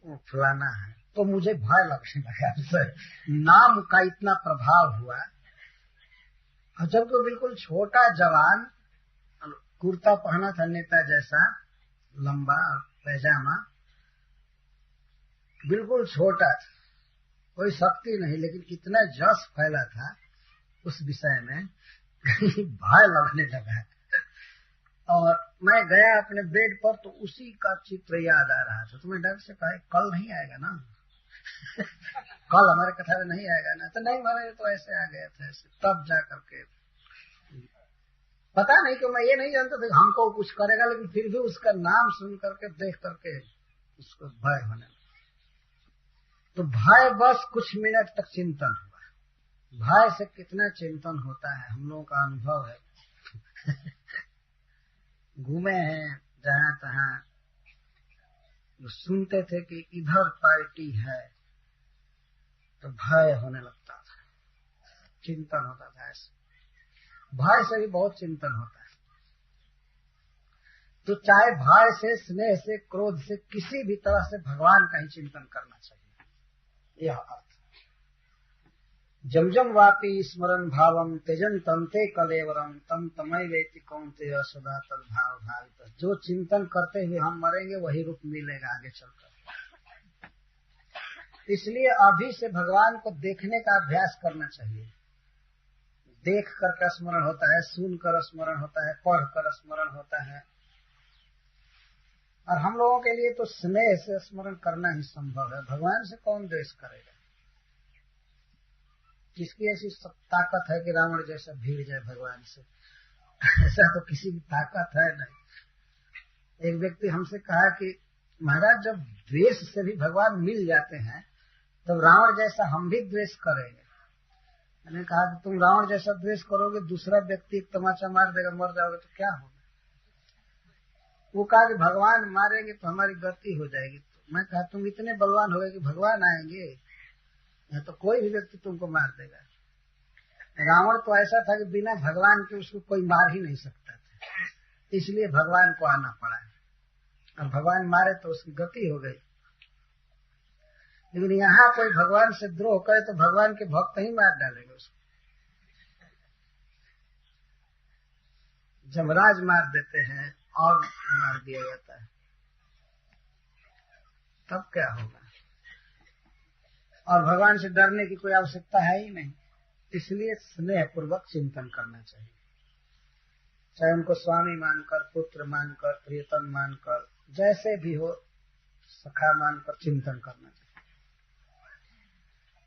वो फलाना है। तो मुझे भय लगने लगा उससे, नाम का इतना प्रभाव हुआ। और जब तो बिल्कुल छोटा जवान, कुर्ता पहना था नेता जैसा, लंबा पैजामा, बिल्कुल छोटा था, कोई शक्ति नहीं, लेकिन इतना जस फैला था उस विषय में, भय लगने लगा। और मैं गया अपने बेड पर, तो उसी का चित्र याद आ रहा था। तो मैं डॉक्टर से कहा, कल नहीं आएगा ना? कल हमारे कथा में नहीं आएगा ना? तो नहीं महाराज, तो ऐसे आ गया था ऐसे। तब जा करके पता नहीं क्यों, मैं ये नहीं जानता था हमको कुछ करेगा, लेकिन फिर भी उसका नाम सुन करके, देख करके उसको भय होने लगा। तो भय बस कुछ मिनट तक चिंतन हुआ। भय से कितना चिंतन होता है, हम लोगों का अनुभव है। घूमे हैं जहां तहां, सुनते थे कि इधर पार्टी है, तो भय होने लगता था, चिंतन होता था। ऐसे भय से भी बहुत चिंतन होता है। तो चाहे भय से, स्नेह से, क्रोध से, किसी भी तरह से भगवान का ही चिंतन करना चाहिए। यह अर्थ जम वापी स्मरण भावम त्यजन तंते कलेवरम तम तमय वेति कौन्तेय सदा तद्भाव भावित। जो चिंतन करते हुए हम मरेंगे वही रूप मिलेगा आगे चलकर। इसलिए अभी से भगवान को देखने का अभ्यास करना चाहिए। देख कर स्मरण होता है, सुन कर स्मरण होता है, पढ़ कर स्मरण होता है। और हम लोगों के लिए तो स्नेह से स्मरण करना ही संभव है। भगवान से कौन द्वेष करेगा? किसकी ऐसी ताकत है कि रावण जैसा भीड़ जाए भगवान से? ऐसा तो किसी की ताकत है नहीं। एक व्यक्ति हमसे कहा कि महाराज, जब द्वेष से भी भगवान मिल जाते हैं, तब रावण जैसा हम भी द्वेष करेंगे। मैंने कहा कि तुम रावण जैसा द्वेष करोगे, दूसरा व्यक्ति एक तमाचा मार देगा, मर जाओगे तो क्या होगा? वो कहा कि भगवान मारेंगे तो हमारी गति हो जाएगी। तो मैं कहा, तुम इतने बलवान हो गए कि भगवान आएंगे, या तो कोई भी व्यक्ति तुमको मार देगा। रावण तो ऐसा था कि बिना भगवान के उसको कोई मार ही नहीं सकता था, इसलिए भगवान को आना पड़ा। और भगवान मारे तो उसकी गति हो गई। लेकिन यहाँ कोई भगवान से द्रोह करे तो भगवान के भक्त ही मार डालेंगे उसको। जमराज मार देते हैं और मार दिया जाता है, तब क्या होगा? और भगवान से डरने की कोई आवश्यकता है ही नहीं। इसलिए स्नेह पूर्वक चिंतन करना चाहिए, चाहे उनको स्वामी मानकर, पुत्र मानकर, प्रियतम मानकर, जैसे भी हो, सखा मानकर चिंतन करना चाहिए।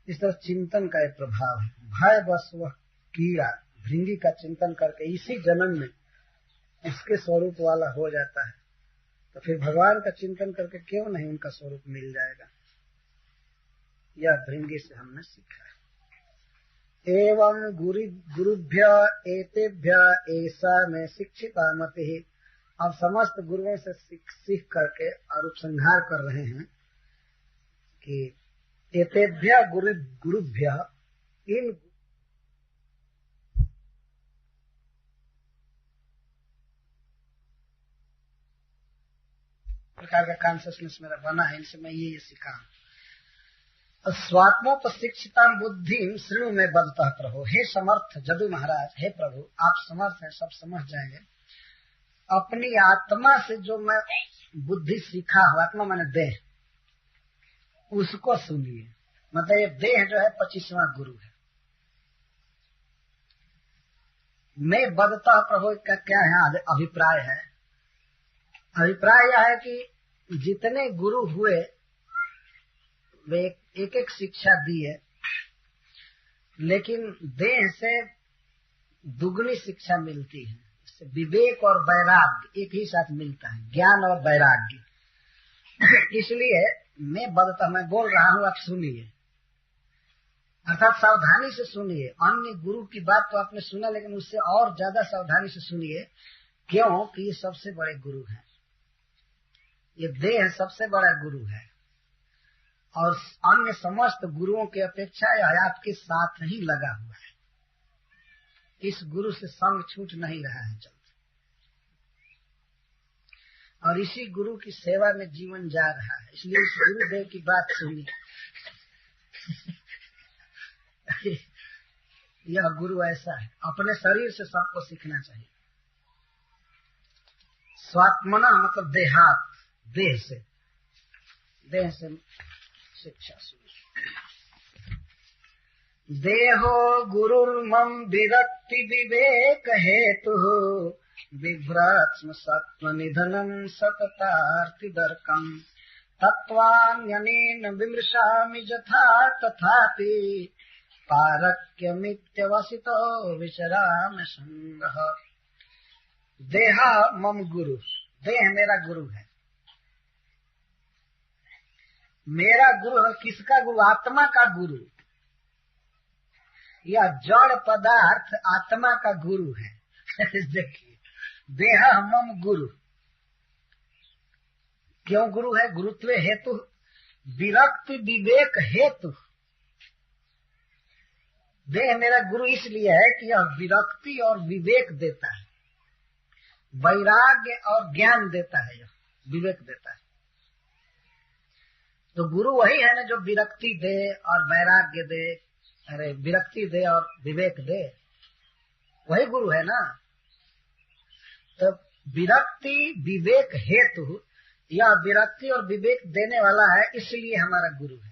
इस तरह चिंतन का एक प्रभाव है। भय बस वह कीड़ा भृंगी का चिंतन करके इसी जन्म में उसके स्वरूप वाला हो जाता है, तो फिर भगवान का चिंतन करके क्यों नहीं उनका स्वरूप मिल जाएगा? यह भृंगी से हमने सीखा है। एवं गुरुभ्य एतेभ्य ऐसा में शिक्षिता मति। अब समस्त गुरुओं से सीख करके और उपसंहार कर रहे हैं कि एतेभ्य गुरुभ्य, इन प्रकार का कॉन्शियसनेस मेरा बना है, इनसे मैं ये सीखा। स्वात्मोपशिक्षिता बुद्धि श्रृणु में बदता प्रभु। हे समर्थ जदु महाराज, हे प्रभु आप समर्थ हैं, सब समझ जाएंगे। अपनी आत्मा से जो मैं बुद्धि सीखा हूँ, आत्मा मैंने देह, उसको सुनिए। मतलब ये देह जो है 25वां गुरु है। मैं बदता प्रभु का क्या है अभिप्राय है? अभिप्राय यह है कि जितने गुरु हुए वे एक एक शिक्षा दिए, लेकिन देह से दुगनी शिक्षा मिलती है। विवेक और वैराग्य एक ही साथ मिलता है, ज्ञान और वैराग्य। इसलिए मैं बदता, मैं बोल रहा हूँ, आप सुनिए, अर्थात सावधानी से सुनिए। अन्य गुरु की बात तो आपने सुना, लेकिन उससे और ज्यादा सावधानी से सुनिए। क्यों? कि ये सबसे बड़े गुरु हैं। ये देह सबसे बड़ा गुरु है और अन्य समस्त गुरुओं की अपेक्षा यह आपके साथ ही लगा हुआ है। इस गुरु से संग छूट नहीं रहा है जल्द, और इसी गुरु की सेवा में जीवन जा रहा है। इसलिए इस गुरुदेव की बात सुनिए। यह गुरु ऐसा है, अपने शरीर से सबको सीखना चाहिए। स्वात्मना मतलब देहात, देह से शिक्षा सुनिए। देहो गुरुर्मम विरक्ति विवेक हेतु बिभ्रत्स्म सत्व निधनम सततार्तिदर्कम तत्वान्यनेन विमृशामि यथा तथापि पारक्यमित्यवसितो विचराम संगः। देह मम गुरु, देह मेरा गुरु है। मेरा गुरु है, किसका गुरु? आत्मा का गुरु। यह जड़ पदार्थ आत्मा का गुरु है। देखिए, देह मम गुरु क्यों गुरु है? गुरुत्व हेतु विरक्ति विवेक हेतु। देह मेरा गुरु इसलिए है कि यह विरक्ति और विवेक देता है, वैराग्य और ज्ञान देता है, यह विवेक देता है। तो गुरु वही है ना जो विरक्ति दे और वैराग्य दे, अरे विरक्ति दे और विवेक दे, वही गुरु है ना। तो विरक्ति विवेक हेतु, यह विरक्ति और विवेक देने वाला है, इसलिए हमारा गुरु है।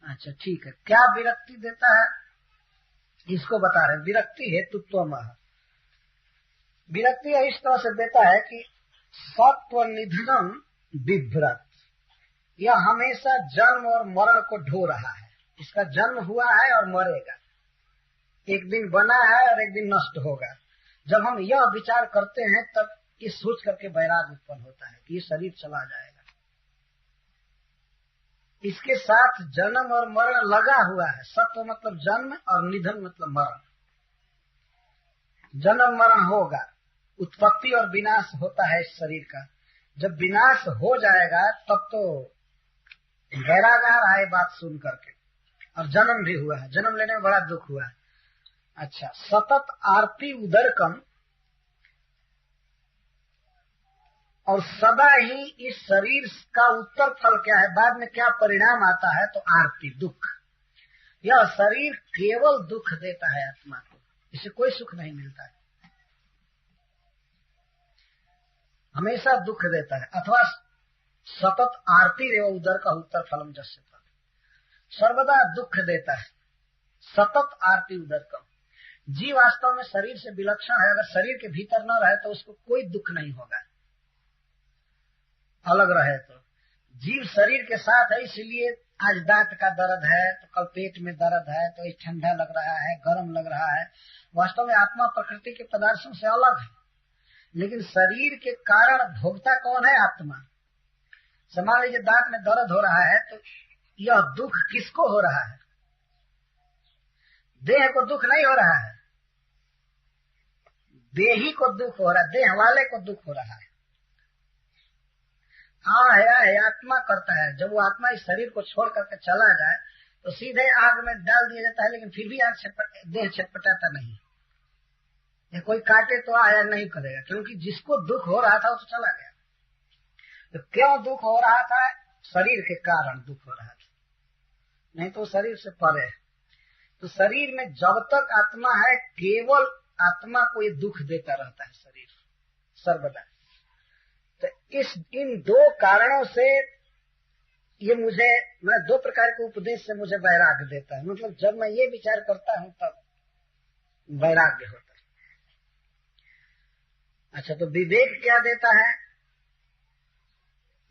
अच्छा ठीक है, क्या विरक्ति देता है इसको बता रहे। विरक्ति हेतुत्वमः, विरक्ति इस तरह से देता है कि सत्व निधनम बिभ्रत, यह हमेशा जन्म और मरण को ढो रहा है। इसका जन्म हुआ है और मरेगा, एक दिन बना है और एक दिन नष्ट होगा। जब हम यह विचार करते हैं तब ये सोच करके वैराग्य उत्पन्न होता है कि ये शरीर चला जाएगा। इसके साथ जन्म और मरण लगा हुआ है। सत्व मतलब जन्म और निधन मतलब मरण। जन्म मरण होगा, उत्पत्ति और विनाश होता है इस शरीर का। जब विनाश हो जाएगा तब तो वैराग आ रहा है बात सुन करके। और जन्म भी हुआ है, जन्म लेने में बड़ा दुख हुआ है। अच्छा, सतत आरती उदरकम, और सदा ही इस शरीर का उत्तर फल क्या है, बाद में क्या परिणाम आता है, तो आरती दुख। यह शरीर केवल दुख देता है आत्मा को, इसे कोई सुख नहीं मिलता है, हमेशा दुख देता है। अथवा सतत आरती रेव उदर का उत्तर फलम जस्य फल, सर्वदा दुख देता है। सतत आरती उदरकम, जीव वास्तव में शरीर से विलक्षण है। अगर शरीर के भीतर न रहे तो उसको कोई दुख नहीं होगा, अलग रहे तो। जीव शरीर के साथ है, इसलिए आज दांत का दर्द है तो कल पेट में दर्द है, तो ठंडा लग रहा है, गर्म लग रहा है। वास्तव में आत्मा प्रकृति के पदार्थों से अलग है, लेकिन शरीर के कारण भोगता कौन है? आत्मा। मान लीजिए दांत में दर्द हो रहा है तो यह दुख किसको हो रहा है? देह को दुख नहीं हो रहा है, देही को दुख हो रहा है, देह वाले को दुख हो रहा है। आत्मा करता है। जब वो आत्मा इस शरीर को छोड़ करके चला जाए तो सीधे आग में डाल दिया जाता है, लेकिन फिर भी देह छटपटाता नहीं। ये कोई काटे तो आया नहीं करेगा, क्योंकि जिसको दुख हो रहा था वो तो चला गया। तो क्यों दुख हो रहा था? शरीर के कारण दुख हो रहा था, नहीं तो शरीर से परे है। तो शरीर में जब तक आत्मा है, केवल आत्मा को ये दुख देता रहता है शरीर सर्वदा। तो इन दो कारणों से ये मुझे, मैं दो प्रकार के उपदेश से मुझे वैराग्य देता है। मतलब जब मैं ये विचार करता हूं तब वैराग्य होता है। अच्छा, तो विवेक क्या देता है?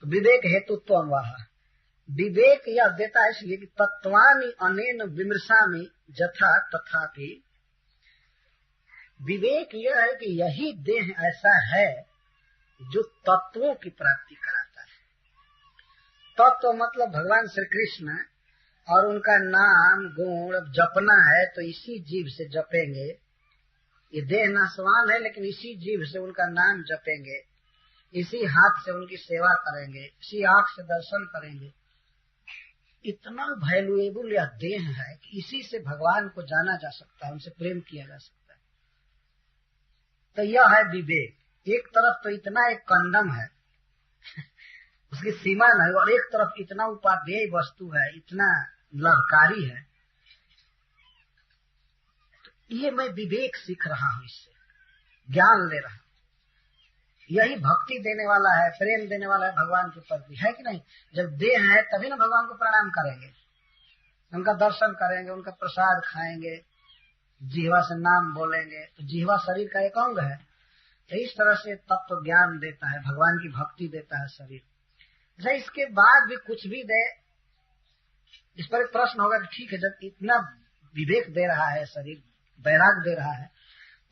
तो विवेक हेतुत्व वाह, विवेक यह देता है इसलिए कि तत्वानि अनेन विमर्शामि जथा तथापि। विवेक यह है कि यही देह ऐसा है जो तत्वों की प्राप्ति कराता है। तत्व मतलब भगवान श्री कृष्ण, और उनका नाम गुण जपना है तो इसी जीव से जपेंगे। ये देह नाशवान है, लेकिन इसी जीव से उनका नाम जपेंगे, इसी हाथ से उनकी सेवा करेंगे, इसी आंख से दर्शन करेंगे। इतना वैल्यूएबल यह देह है कि इसी से भगवान को जाना जा सकता है, उनसे प्रेम किया जा सकता है। तो यह है विवेक। एक तरफ तो इतना एक कंडम है उसकी सीमा नहीं, और एक तरफ इतना उपादेय वस्तु है, इतना लाभकारी है। तो ये मैं विवेक सीख रहा हूं, इससे ज्ञान ले रहा हूं। यही भक्ति देने वाला है, प्रेम देने वाला है भगवान के प्रति, है कि नहीं? जब देह है तभी ना भगवान को प्रणाम करेंगे, उनका दर्शन करेंगे, उनका प्रसाद खाएंगे, जिह्वा से नाम बोलेंगे। तो जिह्वा शरीर का एक अंग है। तो इस तरह से तत्व ज्ञान देता है, भगवान की भक्ति देता है शरीर। अच्छा, इसके बाद भी कुछ भी दे, इस पर एक प्रश्न होगा कि ठीक है, जब इतना विवेक दे रहा है शरीर, वैराग दे रहा है,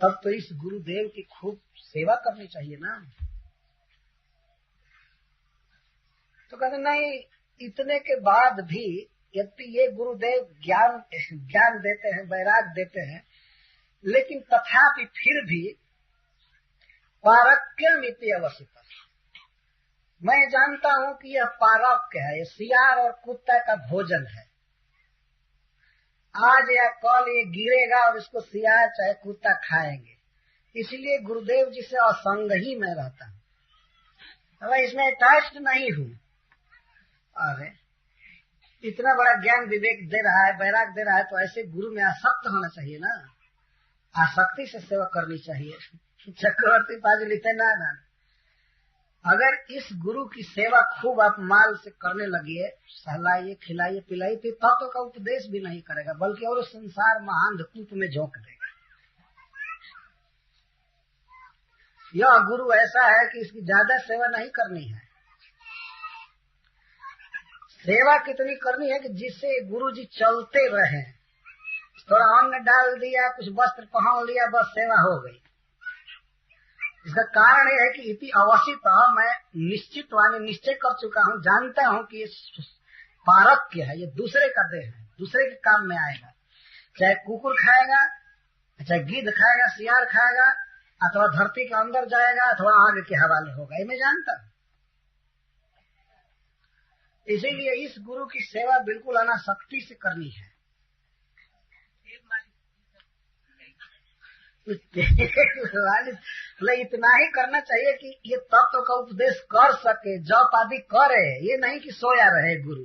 तब तो इस गुरुदेव की खूब सेवा करनी चाहिए ना। तो कहते नहीं, इतने के बाद भी यदि ये गुरुदेव ज्ञान देते हैं, वैराग देते हैं, लेकिन तथापि फिर भी पारक्यम इति अवसित। मैं जानता हूं कि यह पारक्य है, ये सियार और कुत्ता का भोजन है। आज या कल ये गिरेगा और इसको सियार चाहे कुत्ता खाएंगे। इसलिए गुरुदेव जी से असंग ही मैं रहता हूं, मैं इसमें अटैच्ड नहीं हूं। अरे इतना बड़ा ज्ञान विवेक दे रहा है, वैराग दे रहा है, तो ऐसे गुरु में आसक्त होना चाहिए ना, आसक्ति से सेवा करनी चाहिए। चक्रवर्ती पाजी लिखते ना, अगर इस गुरु की सेवा खूब आप माल से करने लगिए, सहलाइए, खिलाइए, पिलाइए, तो तत्व का उपदेश भी नहीं करेगा, बल्कि और संसार महान कूप में झोंक देगा। यह गुरु ऐसा है कि इसकी ज्यादा सेवा नहीं करनी है। सेवा कितनी करनी है कि जिससे गुरु जी चलते रहे, थोड़ा अन्न डाल दिया, कुछ वस्त्र पहन लिया, बस सेवा हो गई। इसका कारण यह है कि इति अवसित, मैं निश्चय कर चुका हूं, जानता हूं कि ये पारक्य है, ये दूसरे का देह है, दूसरे के काम में आएगा। चाहे कुकुर खाएगा, चाहे गिद्ध खाएगा, सियार खाएगा, अथवा धरती के अंदर जाएगा, अथवा आग के हवाले होगा, ये मैं जानता हूं। इसीलिए इस गुरु की सेवा बिल्कुल अनासक्ति से करनी है। इतना ही करना चाहिए कि ये तत्व का उपदेश कर सके, जप आदि करे, ये नहीं कि सोया रहे गुरु।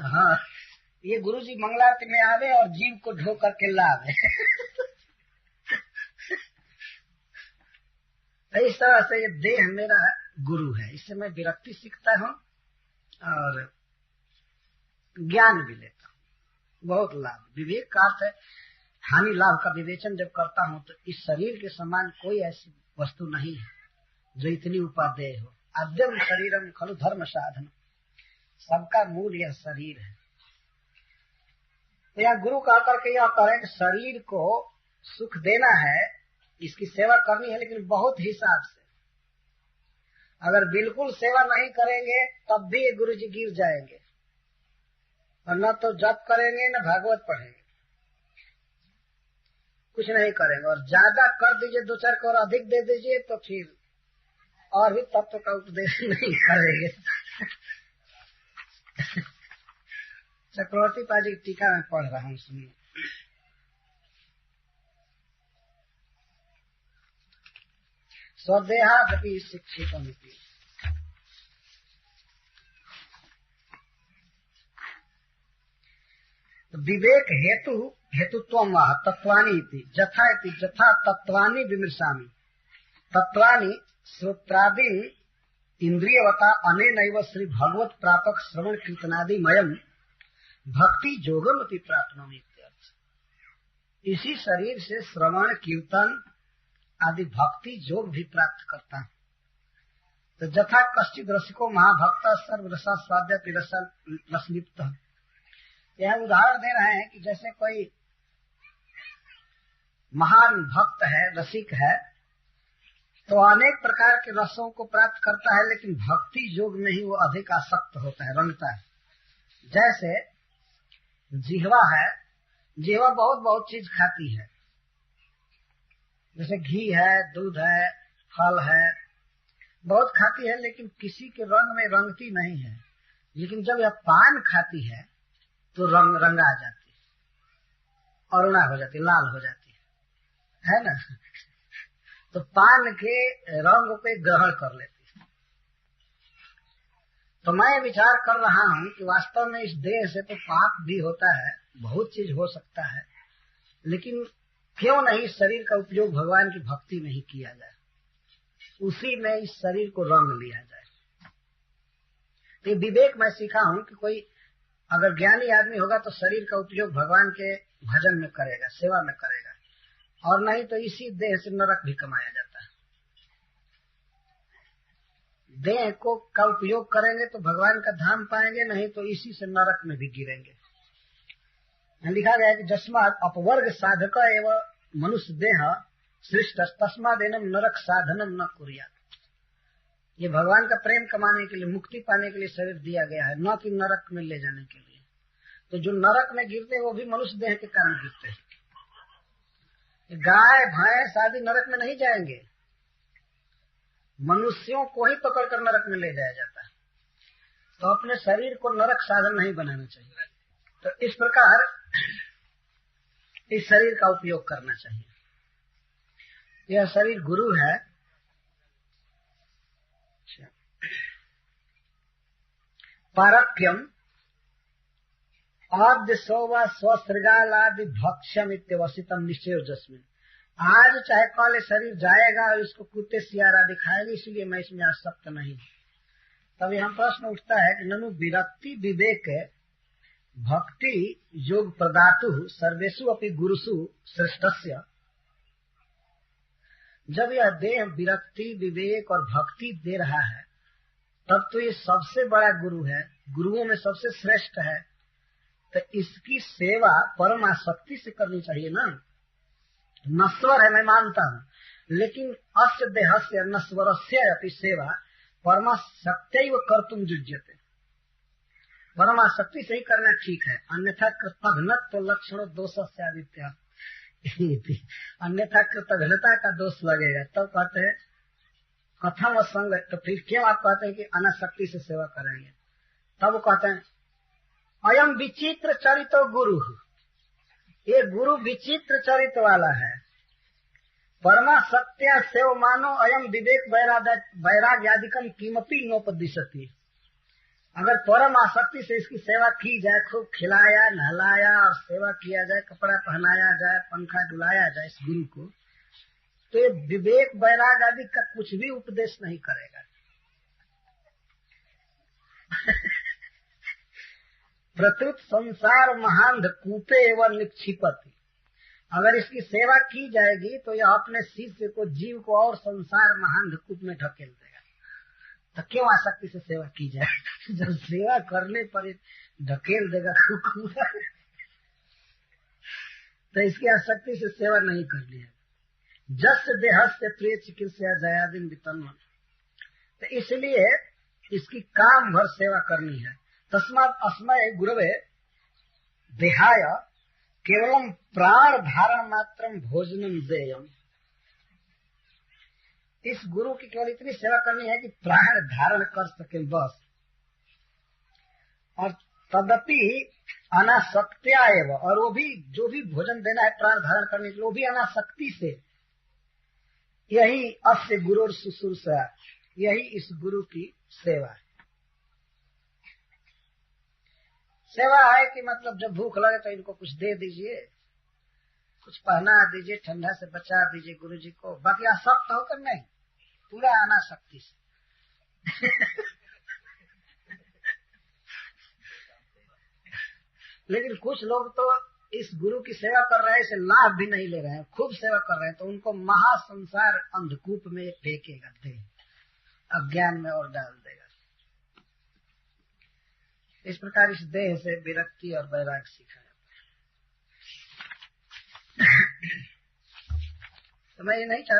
हाँ, ये गुरु जी मंगलारती में आवे और जीव को ढो करके लावे। इस तरह से ये देह मेरा गुरु है, इससे मैं विरक्ति सीखता हूँ और ज्ञान भी लेता हूँ, बहुत लाभ। विवेक का अर्थ है हानि लाभ का विवेचन जब करता हूँ, तो इस शरीर के समान कोई ऐसी वस्तु नहीं है जो इतनी उपादेय हो। आद्यम शरीरम खलु धर्म साधन, सबका मूल यह शरीर है। तो यह गुरु कह करके यह करें कि शरीर को सुख देना है, इसकी सेवा करनी है, लेकिन बहुत हिसाब से। अगर बिल्कुल सेवा नहीं करेंगे तब भी ये गुरु जी गिर जाएंगे, और न तो जप करेंगे न भागवत पढ़ेंगे, कुछ नहीं करेंगे। और ज्यादा कर दीजिए, 2-4 को और अधिक दे दीजिए, तो फिर और भी तत्व का उपदेश नहीं करेंगे। चक्रवर्ती पाजी की टीका में पढ़ रहा हूँ, सुनिए। स्वदेहादपि शिक्षितमिति। विवेक हेतुत्वम वह तत्वानि इति जथा इति जथा तत्वानि विमर्शामि तत्वानि श्रोत्रादि इंद्रियवता अनेनैव श्री भगवत प्रापक श्रवण कीर्तनादि मयम भक्ति जोगमति प्राप्नोमि इत्यर्थ। इसी शरीर से श्रवण कीर्तन आदि भक्ति जोग भी प्राप्त करता है। तो जथा कश्चित रसिको महाभक्त सर्वरसा स्वाद्य रसलिप्त। यह उदाहरण दे रहे हैं कि जैसे कोई महान भक्त है, रसिक है, तो अनेक प्रकार के रसों को प्राप्त करता है, लेकिन भक्ति योग में ही वो अधिक आसक्त होता है, रंगता है। जैसे जिह्वा है, जिह्वा बहुत बहुत चीज खाती है, जैसे घी है, दूध है, फल है, बहुत खाती है, लेकिन किसी के रंग में रंगती नहीं है। लेकिन जब यह पान खाती है तो रंगा जाती है, अरुणा हो जाती है, लाल हो जाती है ना। तो पान के रंग पे ग्रहण कर लेती है। तो मैं विचार कर रहा हूं कि वास्तव में इस देह से तो पाप भी होता है, बहुत चीज हो सकता है, लेकिन क्यों नहीं शरीर का उपयोग भगवान की भक्ति में ही किया जाए, उसी में इस शरीर को रंग लिया जाए। तो विवेक मैं सीखा हूं कि कोई अगर ज्ञानी आदमी होगा तो शरीर का उपयोग भगवान के भजन में करेगा, सेवा में करेगा, और नहीं तो इसी देह से नरक भी कमाया जाता है। देह को का उपयोग करेंगे तो भगवान का धाम पाएंगे, नहीं तो इसी से नरक में भी गिरेंगे। लिखा गया है कि जस्मात् अपवर्ग साधक एवं मनुष्य देह सृष्ट तस्मादेनम नरक साधनम न कुर्यात्। ये भगवान का प्रेम कमाने के लिए, मुक्ति पाने के लिए शरीर दिया गया है, न कि नरक में ले जाने के लिए। तो जो नरक में गिरते हैं वो भी मनुष्य देह के कारण गिरते हैं। गाय भैंस आदि नरक में नहीं जाएंगे, मनुष्यों को ही पकड़कर नरक में ले जाया जाता है। तो अपने शरीर को नरक साधन नहीं बनाना चाहिए। तो इस प्रकार इस शरीर का उपयोग करना चाहिए। यह शरीर गुरु है। पारक्यम आद्य सोवा स्वसृगालादि भक्ष्यम इत्यवसितम निश्चय जस्मिन। आज चाहे कल शरीर जाएगा और इसको कुत्ते सियारा दिखाएगा, इसलिए मैं इसमें आसक्त नहीं। तब यहाँ प्रश्न उठता है कि ननु विरक्ति विवेक भक्ति योग प्रदातु सर्वेषु अपि गुरुषु श्रेष्ठस्य। जब यह देह विरक्ति विवेक और भक्ति दे रहा है, तब तो ये सबसे बड़ा गुरु है, गुरुओं में सबसे श्रेष्ठ है। तो इसकी सेवा परमाशक्ति से करनी चाहिए ना। नश्वर है, मैं मानता हूँ, लेकिन अस्य देहस्य नश्वरस्य अपि सेवा परमाशक्त्यैव कर्तुम युज्यते। परमाशक्ति से ही करना ठीक है, अन्यथा कृतघ्नत्व लक्षण दोषस्य आदित्य। अन्यथा कृतघ्नता का दोष लगेगा। तब कहते हैं कथम असंग, तो फिर क्यों आप कहते हैं कि अनासक्ति से सेवा करेंगे? तब कहते हैं अयम विचित्र चरितो गुरु, ये गुरु विचित्र चरित्र वाला है। परमाशक्त्या सेव मानो अयम विवेक वैराग्यादिकम किमपि नोपदिशति। अगर परम आसक्ति से इसकी सेवा की जाए, खूब खिलाया नहलाया और सेवा किया जाए, कपड़ा पहनाया जाए, पंखा डुलाया जाए इस गुरु को, तो ये विवेक वैराग आदि का कुछ भी उपदेश नहीं करेगा। प्रत्युत संसार महांध कूपे एवं निक्षिपति। अगर इसकी सेवा की जाएगी तो यह अपने शिष्य को, जीव को और संसार महांध कूप में ढकेल देगा। तो क्यों आसक्ति से सेवा की जाए? जब सेवा करने पर ढकेल देगा तो इसकी आसक्ति से सेवा नहीं करनी है। जस देहस्य प्रिय चिकित्सा जयादिन वितन्वन। तो इसलिए इसकी काम भर सेवा करनी है। तस्मात् अस्मय गुरवे देहाय केवलम प्राण धारण मात्रम भोजनम देयम। इस गुरु की केवल इतनी सेवा करनी है कि प्राण धारण कर सके बस। और तदपि अनासक्त्या एवं, और वो भी जो भी भोजन देना है प्राण धारण करने के लिए, वो भी अनासक्ति से। यही अस्य गुरु शुश्रूषा, यही इस गुरु की सेवा है। सेवा है कि मतलब जब भूख लगे तो इनको कुछ दे दीजिए, कुछ पहना दीजिए, ठंडा से बचा दीजिए गुरु जी को, बाकी आसक्त होकर नहीं, पूरा आना शक्ति से। लेकिन कुछ लोग तो इस गुरु की सेवा कर रहे हैं, इसे लाभ भी नहीं ले रहे हैं, खूब सेवा कर रहे हैं, तो उनको महासंसार अंधकूप में फेंकेगा, दे अज्ञान में और डाल देगा। इस प्रकार इस देह से विरक्ति और वैराग्य सीखा जाता है। तो मैं ये नहीं चाहता